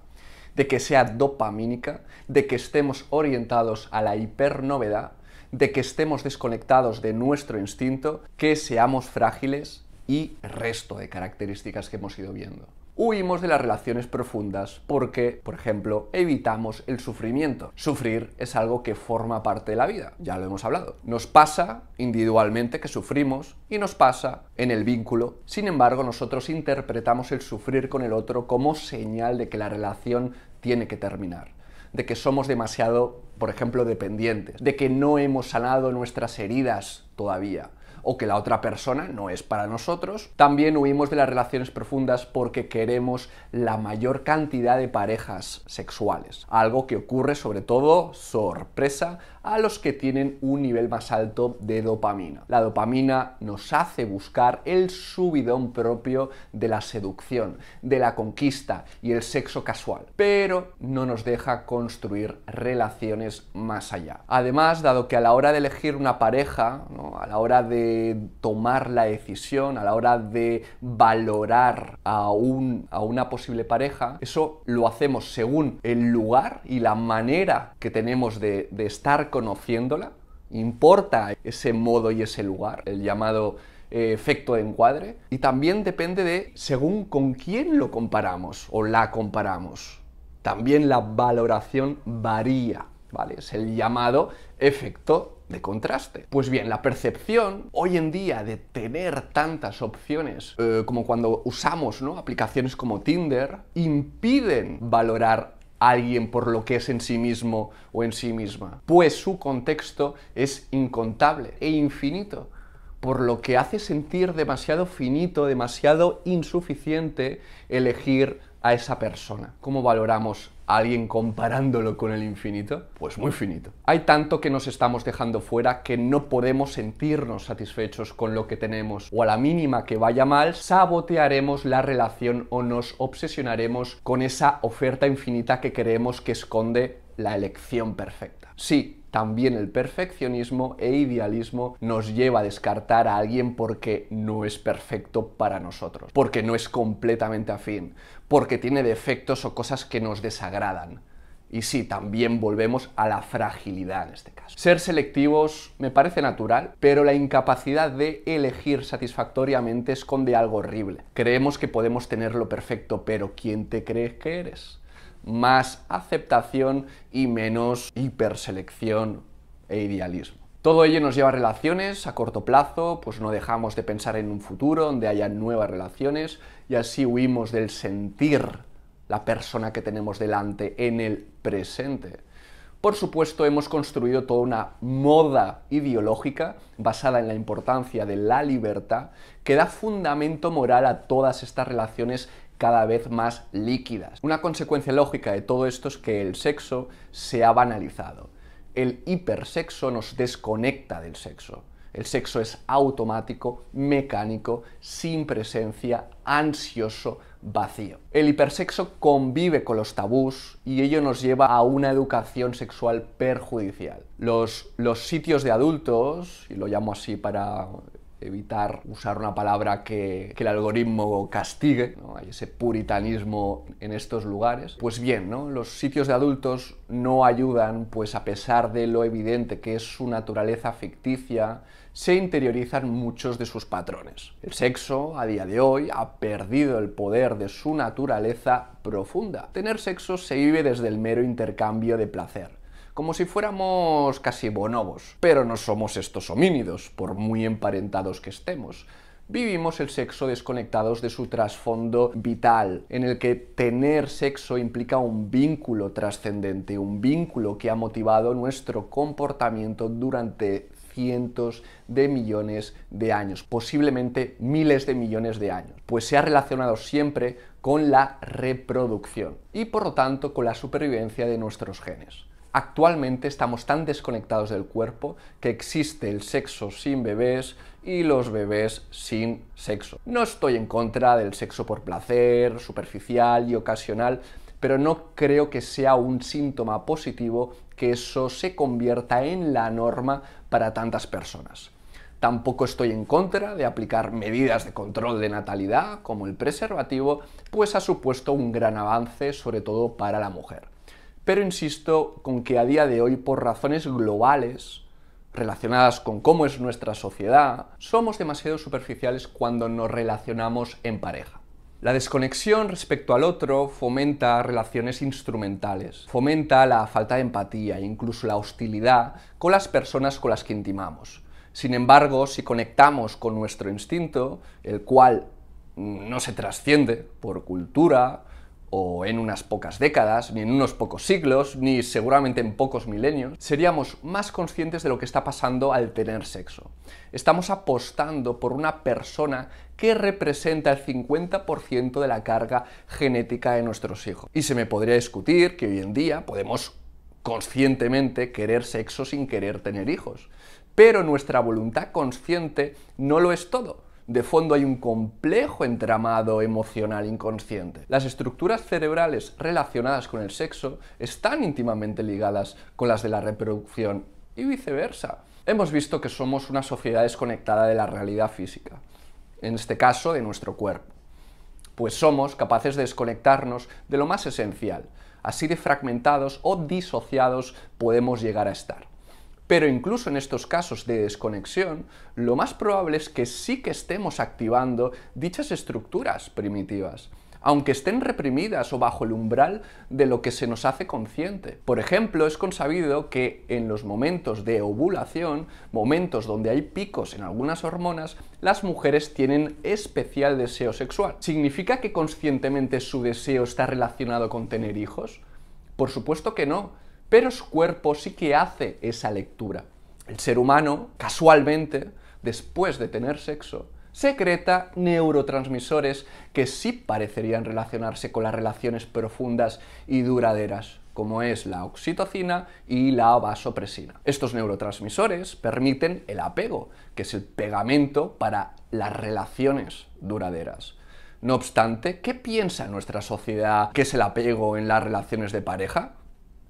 de que sea dopamínica, de que estemos orientados a la hipernovedad, de que estemos desconectados de nuestro instinto, que seamos frágiles y el resto de características que hemos ido viendo. Huimos de las relaciones profundas porque, por ejemplo, evitamos el sufrimiento. Sufrir es algo que forma parte de la vida, ya lo hemos hablado. Nos pasa individualmente que sufrimos y nos pasa en el vínculo. Sin embargo, nosotros interpretamos el sufrir con el otro como señal de que la relación tiene que terminar, de que somos demasiado, por ejemplo, dependientes, de que no hemos sanado nuestras heridas todavía, o que la otra persona no es para nosotros. También huimos de las relaciones profundas porque queremos la mayor cantidad de parejas sexuales, algo que ocurre sobre todo, sorpresa, a los que tienen un nivel más alto de dopamina. La dopamina nos hace buscar el subidón propio de la seducción, de la conquista y el sexo casual, pero no nos deja construir relaciones más allá. Además, dado que a la hora de elegir una pareja, ¿no?, a la hora de tomar la decisión, a la hora de valorar a una posible pareja, eso lo hacemos según el lugar y la manera que tenemos de estar conociéndola. Importa ese modo y ese lugar, el llamado efecto de encuadre, y también depende de según con quién lo comparamos o la comparamos. También la valoración varía, ¿vale? Es el llamado efecto de contraste. Pues bien, la percepción hoy en día de tener tantas opciones, como cuando usamos, ¿no?, aplicaciones como Tinder, impiden valorar a alguien por lo que es en sí mismo o en sí misma, pues su contexto es incontable e infinito, por lo que hace sentir demasiado finito, demasiado insuficiente elegir a esa persona. ¿Cómo valoramos a alguien comparándolo con el infinito? Pues muy finito. Hay tanto que nos estamos dejando fuera que no podemos sentirnos satisfechos con lo que tenemos, o a la mínima que vaya mal, sabotearemos la relación o nos obsesionaremos con esa oferta infinita que creemos que esconde la elección perfecta. Sí, también el perfeccionismo e idealismo nos lleva a descartar a alguien porque no es perfecto para nosotros, porque no es completamente afín, porque tiene defectos o cosas que nos desagradan. Y sí, también volvemos a la fragilidad en este caso. Ser selectivos me parece natural, pero la incapacidad de elegir satisfactoriamente esconde algo horrible. Creemos que podemos tener lo perfecto, pero ¿quién te crees que eres? Más aceptación y menos hiperselección e idealismo. Todo ello nos lleva a relaciones a corto plazo, pues no dejamos de pensar en un futuro donde haya nuevas relaciones y así huimos del sentir la persona que tenemos delante en el presente. Por supuesto, hemos construido toda una moda ideológica basada en la importancia de la libertad que da fundamento moral a todas estas relaciones cada vez más líquidas. Una consecuencia lógica de todo esto es que el sexo se ha banalizado. El hipersexo nos desconecta del sexo. El sexo es automático, mecánico, sin presencia, ansioso, vacío. El hipersexo convive con los tabús y ello nos lleva a una educación sexual perjudicial. Los sitios de adultos, y lo llamo así para evitar usar una palabra que el algoritmo castigue, ¿no? Hay ese puritanismo en estos lugares. Pues bien, ¿no? Los sitios de adultos no ayudan, pues a pesar de lo evidente que es su naturaleza ficticia, se interiorizan muchos de sus patrones. El sexo, a día de hoy, ha perdido el poder de su naturaleza profunda. Tener sexo se vive desde el mero intercambio de placer, como si fuéramos casi bonobos. Pero no somos estos homínidos, por muy emparentados que estemos. Vivimos el sexo desconectados de su trasfondo vital, en el que tener sexo implica un vínculo trascendente, un vínculo que ha motivado nuestro comportamiento durante cientos de millones de años, posiblemente miles de millones de años, pues se ha relacionado siempre con la reproducción y por lo tanto con la supervivencia de nuestros genes. Actualmente estamos tan desconectados del cuerpo que existe el sexo sin bebés y los bebés sin sexo. No estoy en contra del sexo por placer, superficial y ocasional, pero no creo que sea un síntoma positivo que eso se convierta en la norma para tantas personas. Tampoco estoy en contra de aplicar medidas de control de natalidad, como el preservativo, pues ha supuesto un gran avance, sobre todo para la mujer. Pero insisto con que a día de hoy, por razones globales, relacionadas con cómo es nuestra sociedad, somos demasiado superficiales cuando nos relacionamos en pareja. La desconexión respecto al otro fomenta relaciones instrumentales, fomenta la falta de empatía e incluso la hostilidad con las personas con las que intimamos. Sin embargo, si conectamos con nuestro instinto, el cual no se trasciende por cultura, o en unas pocas décadas, ni en unos pocos siglos, ni seguramente en pocos milenios, seríamos más conscientes de lo que está pasando al tener sexo. Estamos apostando por una persona que representa el 50% de la carga genética de nuestros hijos. Y se me podría discutir que hoy en día podemos conscientemente querer sexo sin querer tener hijos. Pero nuestra voluntad consciente no lo es todo. De fondo hay un complejo entramado emocional inconsciente. Las estructuras cerebrales relacionadas con el sexo están íntimamente ligadas con las de la reproducción y viceversa. Hemos visto que somos una sociedad desconectada de la realidad física, en este caso de nuestro cuerpo, pues somos capaces de desconectarnos de lo más esencial. Así de fragmentados o disociados podemos llegar a estar. Pero incluso en estos casos de desconexión, lo más probable es que sí que estemos activando dichas estructuras primitivas, aunque estén reprimidas o bajo el umbral de lo que se nos hace consciente. Por ejemplo, es consabido que en los momentos de ovulación, momentos donde hay picos en algunas hormonas, las mujeres tienen especial deseo sexual. ¿Significa que conscientemente su deseo está relacionado con tener hijos? Por supuesto que no. Pero su cuerpo sí que hace esa lectura. El ser humano, casualmente, después de tener sexo, secreta neurotransmisores que sí parecerían relacionarse con las relaciones profundas y duraderas, como es la oxitocina y la vasopresina. Estos neurotransmisores permiten el apego, que es el pegamento para las relaciones duraderas. No obstante, ¿qué piensa nuestra sociedad que es el apego en las relaciones de pareja?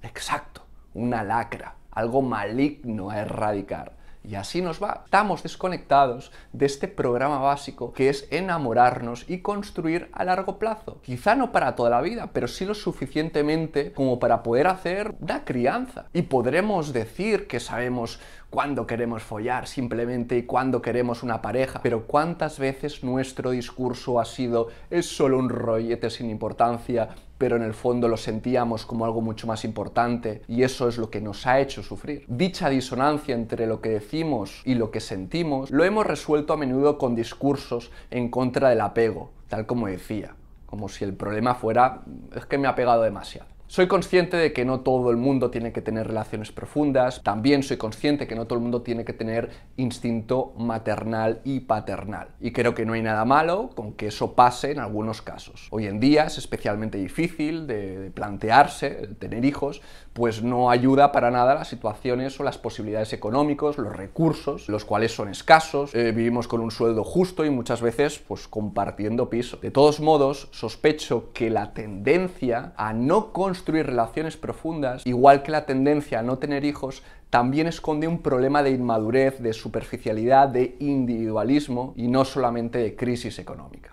Exacto, una lacra, algo maligno a erradicar. Y así nos va. Estamos desconectados de este programa básico que es enamorarnos y construir a largo plazo. Quizá no para toda la vida, pero sí lo suficientemente como para poder hacer una crianza. Y podremos decir que sabemos cuándo queremos follar simplemente y cuándo queremos una pareja. Pero ¿cuántas veces nuestro discurso ha sido es solo un rollete sin importancia, pero en el fondo lo sentíamos como algo mucho más importante y eso es lo que nos ha hecho sufrir? Dicha disonancia entre lo que decimos y lo que sentimos lo hemos resuelto a menudo con discursos en contra del apego, tal como decía, como si el problema fuera es que me ha pegado demasiado. Soy consciente de que no todo el mundo tiene que tener relaciones profundas, también soy consciente que no todo el mundo tiene que tener instinto maternal y paternal. Y creo que no hay nada malo con que eso pase en algunos casos. Hoy en día es especialmente difícil de plantearse tener hijos, pues no ayuda para nada las situaciones o las posibilidades económicas, los recursos, los cuales son escasos, vivimos con un sueldo justo y muchas veces pues compartiendo piso. De todos modos, sospecho que la tendencia a no construir relaciones profundas, igual que la tendencia a no tener hijos, también esconde un problema de inmadurez, de superficialidad, de individualismo y no solamente de crisis económica.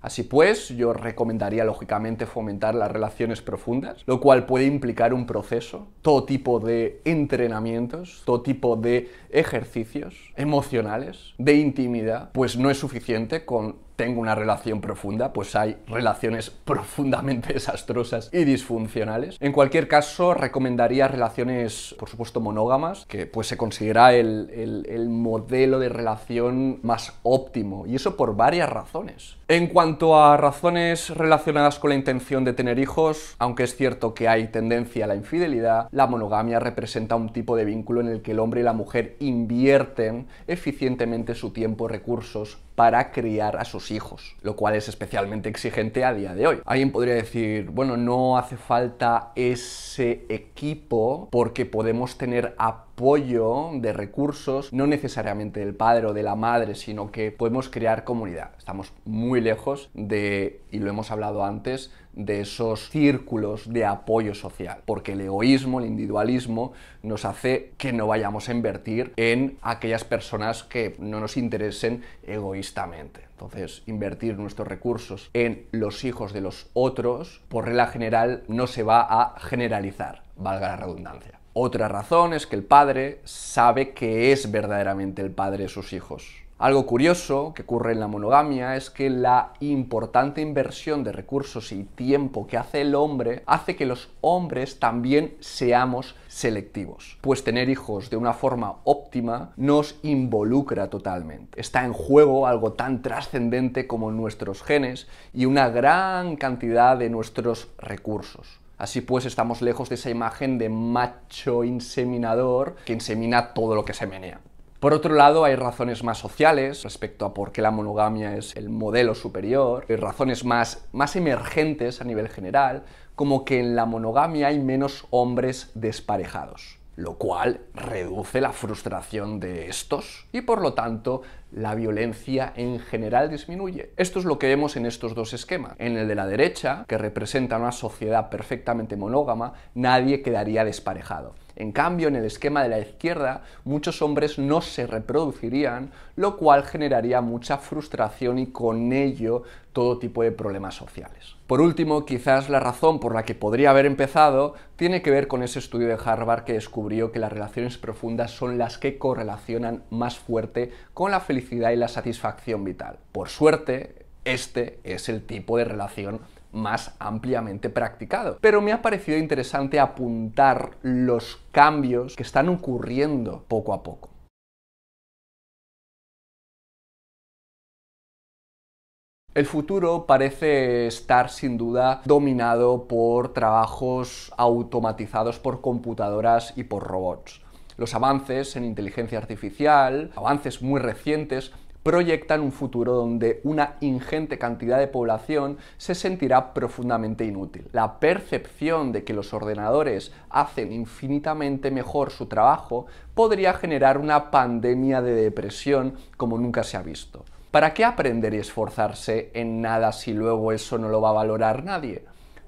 Así pues, yo recomendaría lógicamente fomentar las relaciones profundas, lo cual puede implicar un proceso, todo tipo de entrenamientos, todo tipo de ejercicios emocionales, de intimidad, pues no es suficiente con tengo una relación profunda, pues hay relaciones profundamente desastrosas y disfuncionales. En cualquier caso, recomendaría relaciones, por supuesto, monógamas, que pues se considera el modelo de relación más óptimo, y eso por varias razones. En cuanto a razones relacionadas con la intención de tener hijos, aunque es cierto que hay tendencia a la infidelidad, la monogamia representa un tipo de vínculo en el que el hombre y la mujer invierten eficientemente su tiempo y recursos para criar a sus hijos, lo cual es especialmente exigente a día de hoy. Alguien podría decir, bueno, no hace falta ese equipo porque podemos tener apoyo de recursos, no necesariamente del padre o de la madre, sino que podemos crear comunidad. Estamos muy lejos de, y lo hemos hablado antes, de esos círculos de apoyo social, porque el egoísmo, el individualismo, nos hace que no vayamos a invertir en aquellas personas que no nos interesen egoístamente. Entonces, invertir nuestros recursos en los hijos de los otros, por regla general, no se va a generalizar, valga la redundancia. Otra razón es que el padre sabe que es verdaderamente el padre de sus hijos. Algo curioso que ocurre en la monogamia es que la importante inversión de recursos y tiempo que hace el hombre hace que los hombres también seamos selectivos, pues tener hijos de una forma óptima nos involucra totalmente. Está en juego algo tan trascendente como nuestros genes y una gran cantidad de nuestros recursos. Así pues, estamos lejos de esa imagen de macho inseminador que insemina todo lo que se menea. Por otro lado, hay razones más sociales respecto a por qué la monogamia es el modelo superior, hay razones más emergentes a nivel general, como que en la monogamia hay menos hombres desparejados, lo cual reduce la frustración de estos y por lo tanto la violencia en general disminuye. Esto es lo que vemos en estos dos esquemas. En el de la derecha, que representa una sociedad perfectamente monógama, nadie quedaría desparejado. En cambio, en el esquema de la izquierda, muchos hombres no se reproducirían, lo cual generaría mucha frustración y con ello todo tipo de problemas sociales. Por último, quizás la razón por la que podría haber empezado tiene que ver con ese estudio de Harvard que descubrió que las relaciones profundas son las que correlacionan más fuerte con la felicidad y la satisfacción vital. Por suerte, este es el tipo de relación más ampliamente practicado. Pero me ha parecido interesante apuntar los cambios que están ocurriendo poco a poco. El futuro parece estar sin duda dominado por trabajos automatizados por computadoras y por robots. Los avances en inteligencia artificial, avances muy recientes, proyectan un futuro donde una ingente cantidad de población se sentirá profundamente inútil. La percepción de que los ordenadores hacen infinitamente mejor su trabajo podría generar una pandemia de depresión como nunca se ha visto. ¿Para qué aprender y esforzarse en nada si luego eso no lo va a valorar nadie?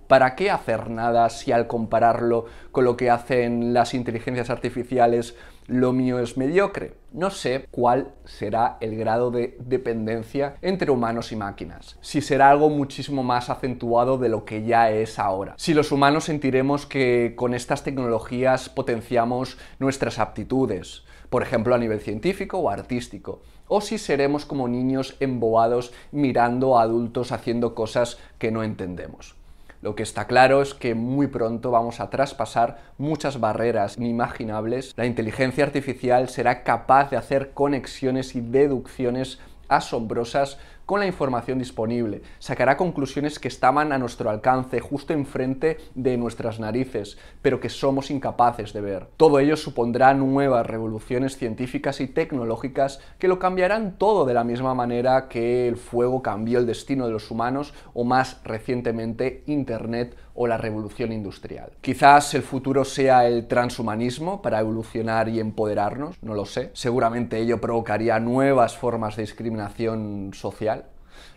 ¿Para qué hacer nada si al compararlo con lo que hacen las inteligencias artificiales lo mío es mediocre? No sé cuál será el grado de dependencia entre humanos y máquinas. Si será algo muchísimo más acentuado de lo que ya es ahora. Si los humanos sentiremos que con estas tecnologías potenciamos nuestras aptitudes, por ejemplo a nivel científico o artístico. O si seremos como niños embobados mirando a adultos haciendo cosas que no entendemos. Lo que está claro es que muy pronto vamos a traspasar muchas barreras inimaginables. La inteligencia artificial será capaz de hacer conexiones y deducciones asombrosas con la información disponible, sacará conclusiones que estaban a nuestro alcance, justo enfrente de nuestras narices, pero que somos incapaces de ver. Todo ello supondrá nuevas revoluciones científicas y tecnológicas que lo cambiarán todo de la misma manera que el fuego cambió el destino de los humanos, o más recientemente Internet o la revolución industrial. Quizás el futuro sea el transhumanismo para evolucionar y empoderarnos, no lo sé. Seguramente ello provocaría nuevas formas de discriminación social.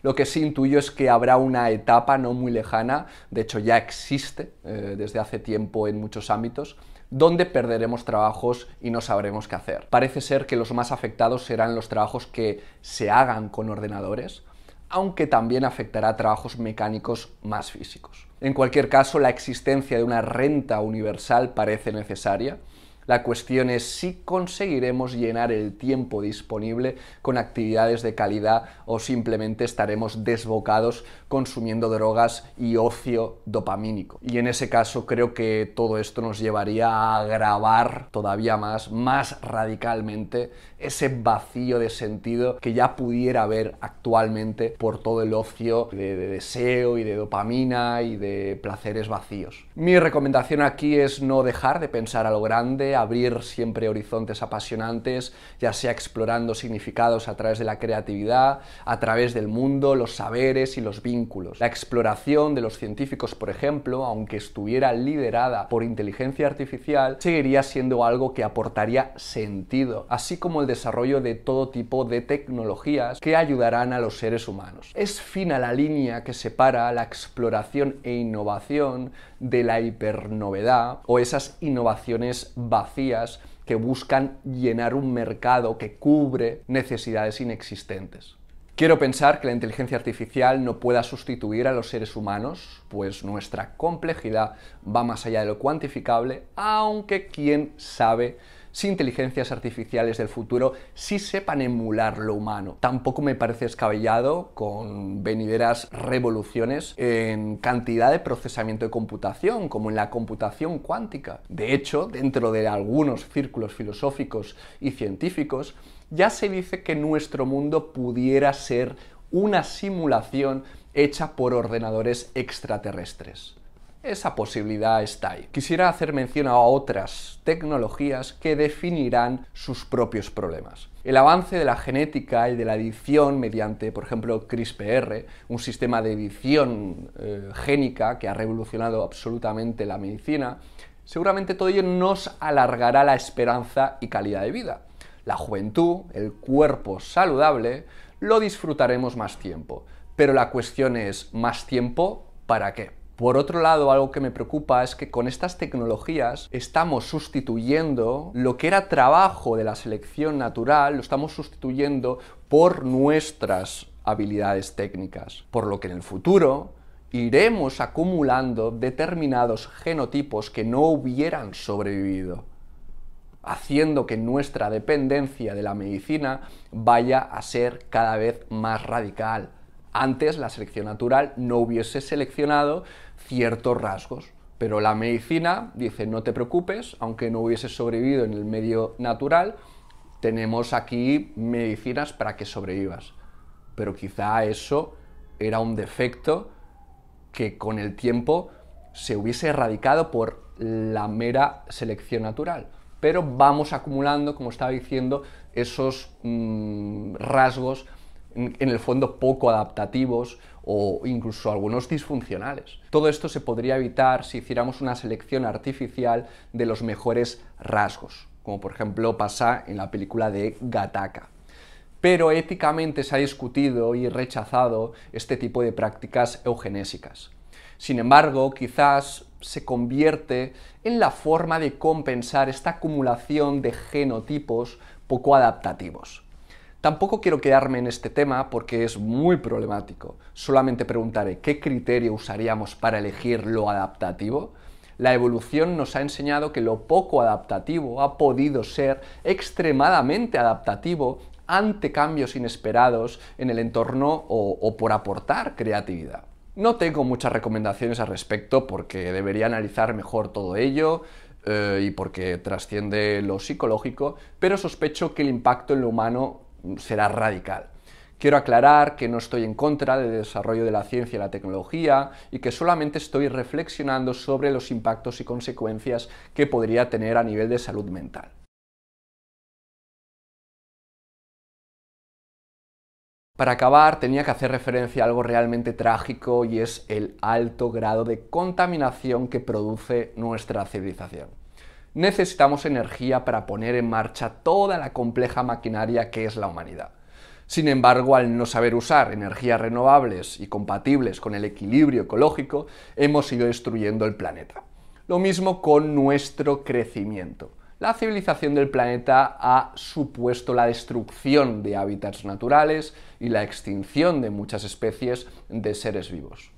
Lo que sí intuyo es que habrá una etapa no muy lejana, de hecho ya existe desde hace tiempo en muchos ámbitos, donde perderemos trabajos y no sabremos qué hacer. Parece ser que los más afectados serán los trabajos que se hagan con ordenadores, aunque también afectará a trabajos mecánicos más físicos. En cualquier caso, la existencia de una renta universal parece necesaria. La cuestión es si conseguiremos llenar el tiempo disponible con actividades de calidad o simplemente estaremos desbocados consumiendo drogas y ocio dopamínico. Y en ese caso creo que todo esto nos llevaría a agravar todavía más radicalmente ese vacío de sentido que ya pudiera haber actualmente por todo el ocio de deseo y de dopamina y de placeres vacíos. Mi recomendación aquí es no dejar de pensar a lo grande, abrir siempre horizontes apasionantes, ya sea explorando significados a través de la creatividad, a través del mundo, los saberes y los vínculos. La exploración de los científicos, por ejemplo, aunque estuviera liderada por inteligencia artificial, seguiría siendo algo que aportaría sentido, así como el desarrollo de todo tipo de tecnologías que ayudarán a los seres humanos. Es fina la línea que separa la exploración e innovación de la hipernovedad o esas innovaciones vacías que buscan llenar un mercado que cubre necesidades inexistentes. Quiero pensar que la inteligencia artificial no pueda sustituir a los seres humanos, pues nuestra complejidad va más allá de lo cuantificable, aunque quién sabe si inteligencias artificiales del futuro sí sepan emular lo humano. Tampoco me parece descabellado con venideras revoluciones en cantidad de procesamiento de computación, como en la computación cuántica. De hecho, dentro de algunos círculos filosóficos y científicos, ya se dice que nuestro mundo pudiera ser una simulación hecha por ordenadores extraterrestres. Esa posibilidad está ahí. Quisiera hacer mención a otras tecnologías que definirán sus propios problemas. El avance de la genética y de la edición mediante, por ejemplo, CRISPR, un sistema de edición génica que ha revolucionado absolutamente la medicina, seguramente todo ello nos alargará la esperanza y calidad de vida. La juventud, el cuerpo saludable, lo disfrutaremos más tiempo. Pero la cuestión es, ¿más tiempo para qué? Por otro lado, algo que me preocupa es que con estas tecnologías estamos sustituyendo lo que era trabajo de la selección natural, lo estamos sustituyendo por nuestras habilidades técnicas. Por lo que en el futuro iremos acumulando determinados genotipos que no hubieran sobrevivido, haciendo que nuestra dependencia de la medicina vaya a ser cada vez más radical. Antes la selección natural no hubiese seleccionado ciertos rasgos, pero la medicina dice no te preocupes, aunque no hubiese sobrevivido en el medio natural, tenemos aquí medicinas para que sobrevivas. Pero quizá eso era un defecto que con el tiempo se hubiese erradicado por la mera selección natural. Pero vamos acumulando, como estaba diciendo, esos rasgos en el fondo poco adaptativos o incluso algunos disfuncionales. Todo esto se podría evitar si hiciéramos una selección artificial de los mejores rasgos, como por ejemplo pasa en la película de Gattaca. Pero éticamente se ha discutido y rechazado este tipo de prácticas eugenésicas. Sin embargo, quizás se convierte en la forma de compensar esta acumulación de genotipos poco adaptativos. Tampoco quiero quedarme en este tema porque es muy problemático. Solamente preguntaré qué criterio usaríamos para elegir lo adaptativo. La evolución nos ha enseñado que lo poco adaptativo ha podido ser extremadamente adaptativo ante cambios inesperados en el entorno o por aportar creatividad. No tengo muchas recomendaciones al respecto porque debería analizar mejor todo ello y porque trasciende lo psicológico, pero sospecho que el impacto en lo humano será radical. Quiero aclarar que no estoy en contra del desarrollo de la ciencia y la tecnología y que solamente estoy reflexionando sobre los impactos y consecuencias que podría tener a nivel de salud mental. Para acabar, tenía que hacer referencia a algo realmente trágico y es el alto grado de contaminación que produce nuestra civilización. Necesitamos energía para poner en marcha toda la compleja maquinaria que es la humanidad. Sin embargo, al no saber usar energías renovables y compatibles con el equilibrio ecológico, hemos ido destruyendo el planeta. Lo mismo con nuestro crecimiento. La civilización del planeta ha supuesto la destrucción de hábitats naturales y la extinción de muchas especies de seres vivos.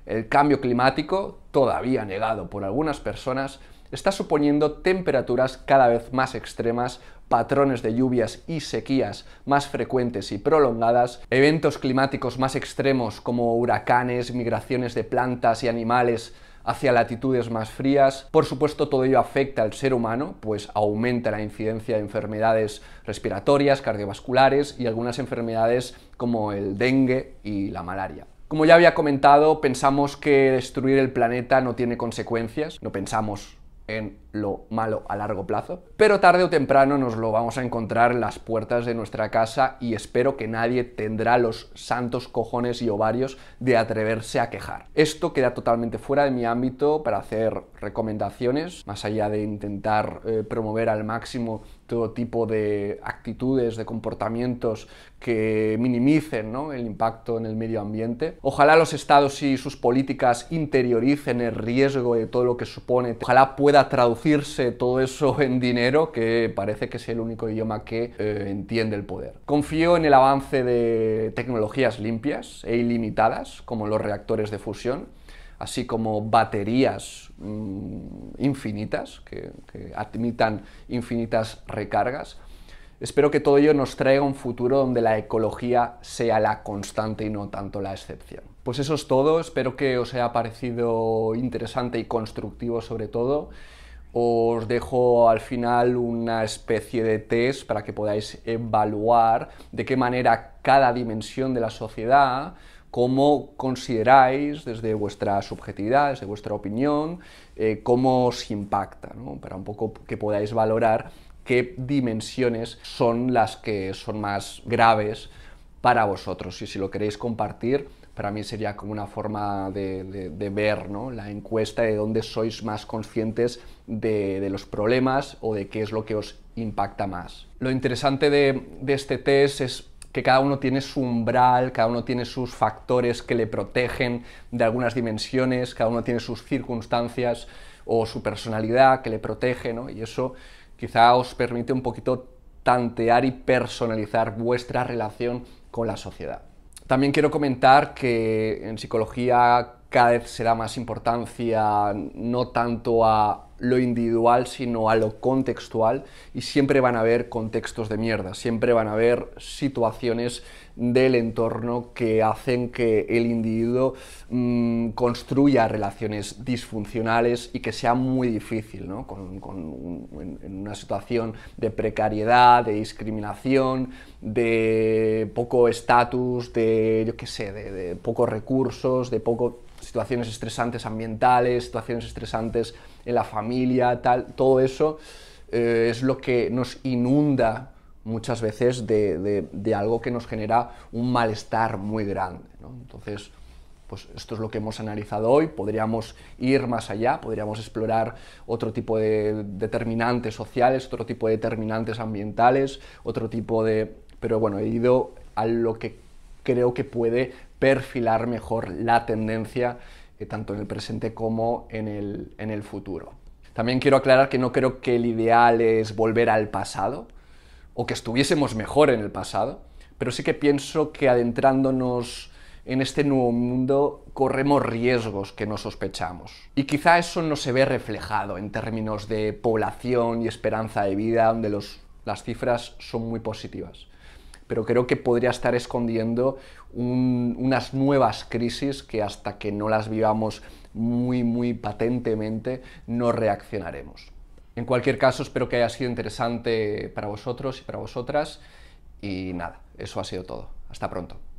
El cambio climático, todavía negado por algunas personas, está suponiendo temperaturas cada vez más extremas, patrones de lluvias y sequías más frecuentes y prolongadas, eventos climáticos más extremos como huracanes, migraciones de plantas y animales hacia latitudes más frías. Por supuesto, todo ello afecta al ser humano, pues aumenta la incidencia de enfermedades respiratorias, cardiovasculares y algunas enfermedades como el dengue y la malaria. Como ya había comentado, pensamos que destruir el planeta no tiene consecuencias, no pensamos en lo malo a largo plazo, pero tarde o temprano nos lo vamos a encontrar en las puertas de nuestra casa y espero que nadie tendrá los santos cojones y ovarios de atreverse a quejar. Esto queda totalmente fuera de mi ámbito para hacer recomendaciones, más allá de intentar promover al máximo todo tipo de actitudes, de comportamientos que minimicen, ¿no?, el impacto en el medio ambiente. Ojalá los estados y sus políticas interioricen el riesgo de todo lo que supone. Ojalá pueda traducirse todo eso en dinero, que parece que es el único idioma que entiende el poder. Confío en el avance de tecnologías limpias e ilimitadas, como los reactores de fusión, así como baterías infinitas, que admitan infinitas recargas. Espero que todo ello nos traiga un futuro donde la ecología sea la constante y no tanto la excepción. Pues eso es todo, espero que os haya parecido interesante y constructivo sobre todo. Os dejo al final una especie de test para que podáis evaluar de qué manera cada dimensión de la sociedad, cómo consideráis desde vuestra subjetividad, desde vuestra opinión, cómo os impacta, ¿no? Para un poco que podáis valorar qué dimensiones son las que son más graves para vosotros. Y si lo queréis compartir, para mí sería como una forma de ver, ¿no?, la encuesta de dónde sois más conscientes de los problemas o de qué es lo que os impacta más. Lo interesante de este test es que cada uno tiene su umbral, cada uno tiene sus factores que le protegen de algunas dimensiones, cada uno tiene sus circunstancias o su personalidad que le protege, ¿no? Y eso quizá os permite un poquito tantear y personalizar vuestra relación con la sociedad. También quiero comentar que en psicología cada vez se da más importancia no tanto a lo individual, sino a lo contextual, y siempre van a haber contextos de mierda, siempre van a haber situaciones del entorno que hacen que el individuo construya relaciones disfuncionales y que sea muy difícil, ¿no?, en una situación de precariedad, de discriminación, de poco estatus, de, yo qué sé, de pocos recursos, de situaciones estresantes ambientales, situaciones estresantes en la familia, tal, todo eso es lo que nos inunda muchas veces de algo que nos genera un malestar muy grande, ¿no? Entonces, pues esto es lo que hemos analizado hoy. Podríamos ir más allá, podríamos explorar otro tipo de determinantes sociales, otro tipo de determinantes ambientales, otro tipo de... Pero bueno, he ido a lo que creo que puede perfilar mejor la tendencia, tanto en el presente como en el futuro. También quiero aclarar que no creo que el ideal es volver al pasado, o que estuviésemos mejor en el pasado, pero sí que pienso que adentrándonos en este nuevo mundo corremos riesgos que no sospechamos. Y quizá eso no se ve reflejado en términos de población y esperanza de vida, donde las cifras son muy positivas. Pero creo que podría estar escondiendo unas nuevas crisis que hasta que no las vivamos muy patentemente no reaccionaremos. En cualquier caso, espero que haya sido interesante para vosotros y para vosotras, y nada, eso ha sido todo. Hasta pronto.